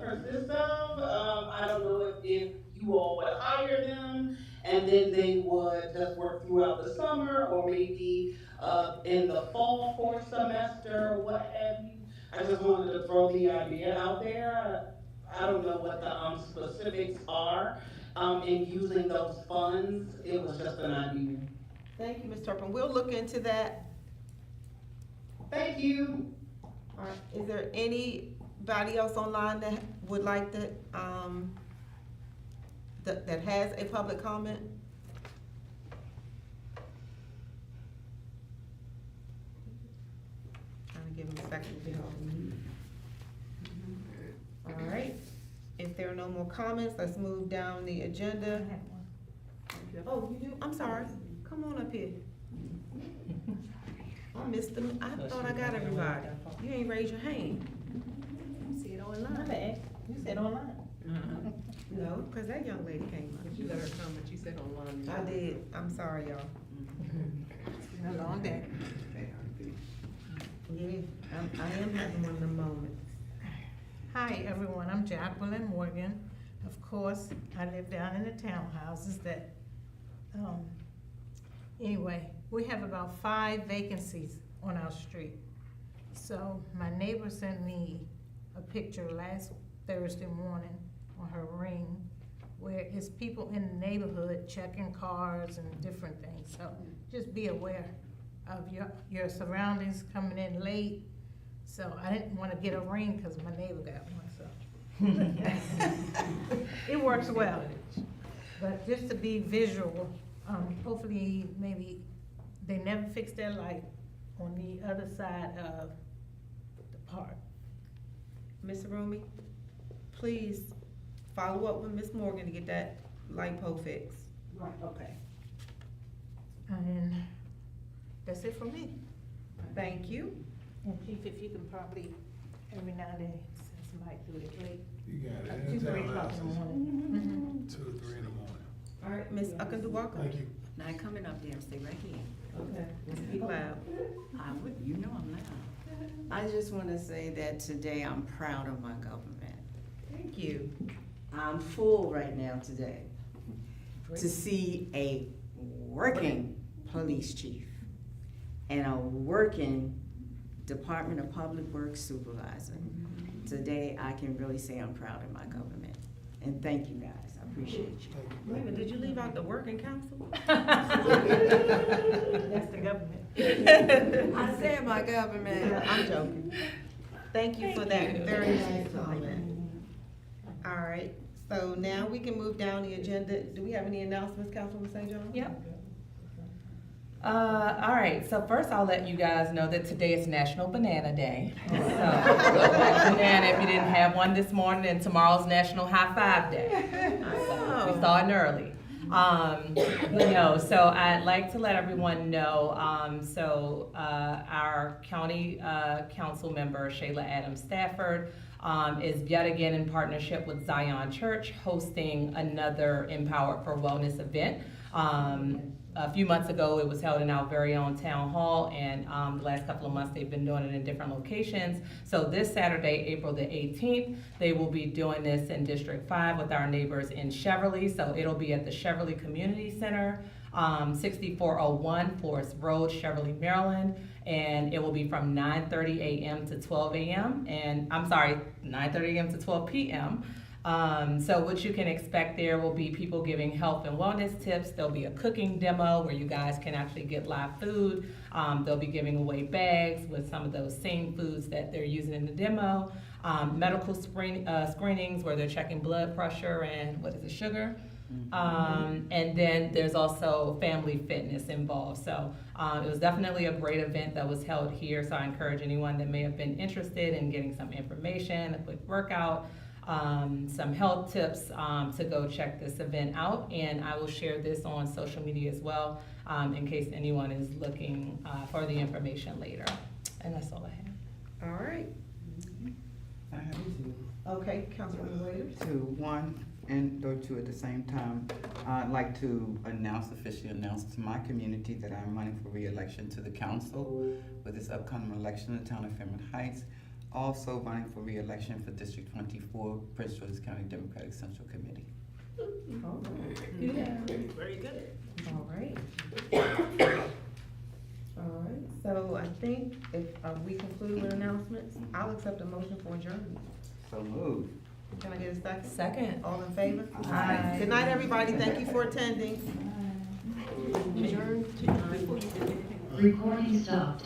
persist of, I don't know if you all would hire them and then they would just work throughout the summer or maybe in the fall for a semester or what have you. I just wanted to throw the idea out there. I don't know what the specifics are in using those funds. It was just an idea. Thank you, Ms. Turpin. We'll look into that. Thank you. All right, is there anybody else online that would like to, that has a public comment? Trying to give them a second to get off mute. All right, if there are no more comments, let's move down the agenda. Oh, you do? I'm sorry. Come on up here. I missed them. I thought I got everybody. You ain't raised your hand. See it online. You said online. No, because that young lady came up. You let her come, but you said online. I did. I'm sorry, y'all. It's been a long day. Yeah, I am having one of them moments. Hi, everyone. I'm Jacqueline Morgan. Of course, I live down in the townhouses that, anyway, we have about 5 vacancies on our street. So my neighbor sent me a picture last Thursday morning on her ring where it's people in the neighborhood checking cars and different things. So just be aware of your surroundings coming in late. So I didn't want to get a ring because my neighbor got one, so. It works well. But just to be visual, hopefully maybe they never fix their light on the other side of the park. Ms. Rumi, please follow up with Ms. Morgan to get that light pole fixed. Right, okay. And that's it for me. Thank you. And Chief, if you can probably, every now and then, send somebody through the gate. You got it. 2, 3 o'clock in the morning. 2 or 3 in the morning. All right, Ms. Akanduwaka. Thank you. Now coming up there, stay right here. Okay, speak loud. I would, you know I'm loud. I just want to say that today I'm proud of my government. Thank you. I'm full right now today to see a working police chief and a working Department of Public Works supervisor. Today, I can really say I'm proud of my government. And thank you guys, I appreciate you. Wait a minute, did you leave out the working council? That's the government. I said my government. I'm joking. Thank you for that very nice comment. All right, so now we can move down the agenda. Do we have any announcements, Councilwoman St. John? Yep. All right, so first I'll let you guys know that today is National Banana Day. So, banana if you didn't have one this morning, and tomorrow's National High Five Day. So, we starting early. So I'd like to let everyone know, our county council member, Shayla Adams Stafford, is yet again in partnership with Zion Church, hosting another Empowered for Wellness event. A few months ago, it was held in our very own town hall, and the last couple of months, they've been doing it in different locations. So this Saturday, April the 18th, they will be doing this in District 5 with our neighbors in Cheverly. So it'll be at the Cheverly Community Center, 6401 Forest Road, Cheverly, Maryland. And it will be from 9:30 a.m. to 12 a.m. And I'm sorry, 9:30 a.m. to 12 p.m. So what you can expect there will be people giving health and wellness tips. There'll be a cooking demo where you guys can actually get live food. They'll be giving away bags with some of those same foods that they're using in the demo. Medical screenings where they're checking blood pressure and sugar. And then there's also family fitness involved. So it was definitely a great event that was held here. So I encourage anyone that may have been interested in getting some information, a quick workout, some health tips, to go check this event out. And I will share this on social media as well, in case anyone is looking for the information later. And that's all I have. All right. I have two. Okay, Councilwoman Waiters. One or two at the same time. I'd like to officially announce to my community that I'm running for re-election to the council with this upcoming election in the town of Fairmount Heights. Also running for re-election for District 24, Prince George's County Democratic Central Committee. All right. Yeah, very good. All right. All right, so I think if we conclude with announcements, I'll accept a motion for adjournment. So moved. Can I get a second? Second. All in favor? Aye. Good night, everybody. Thank you for attending. Recording stopped.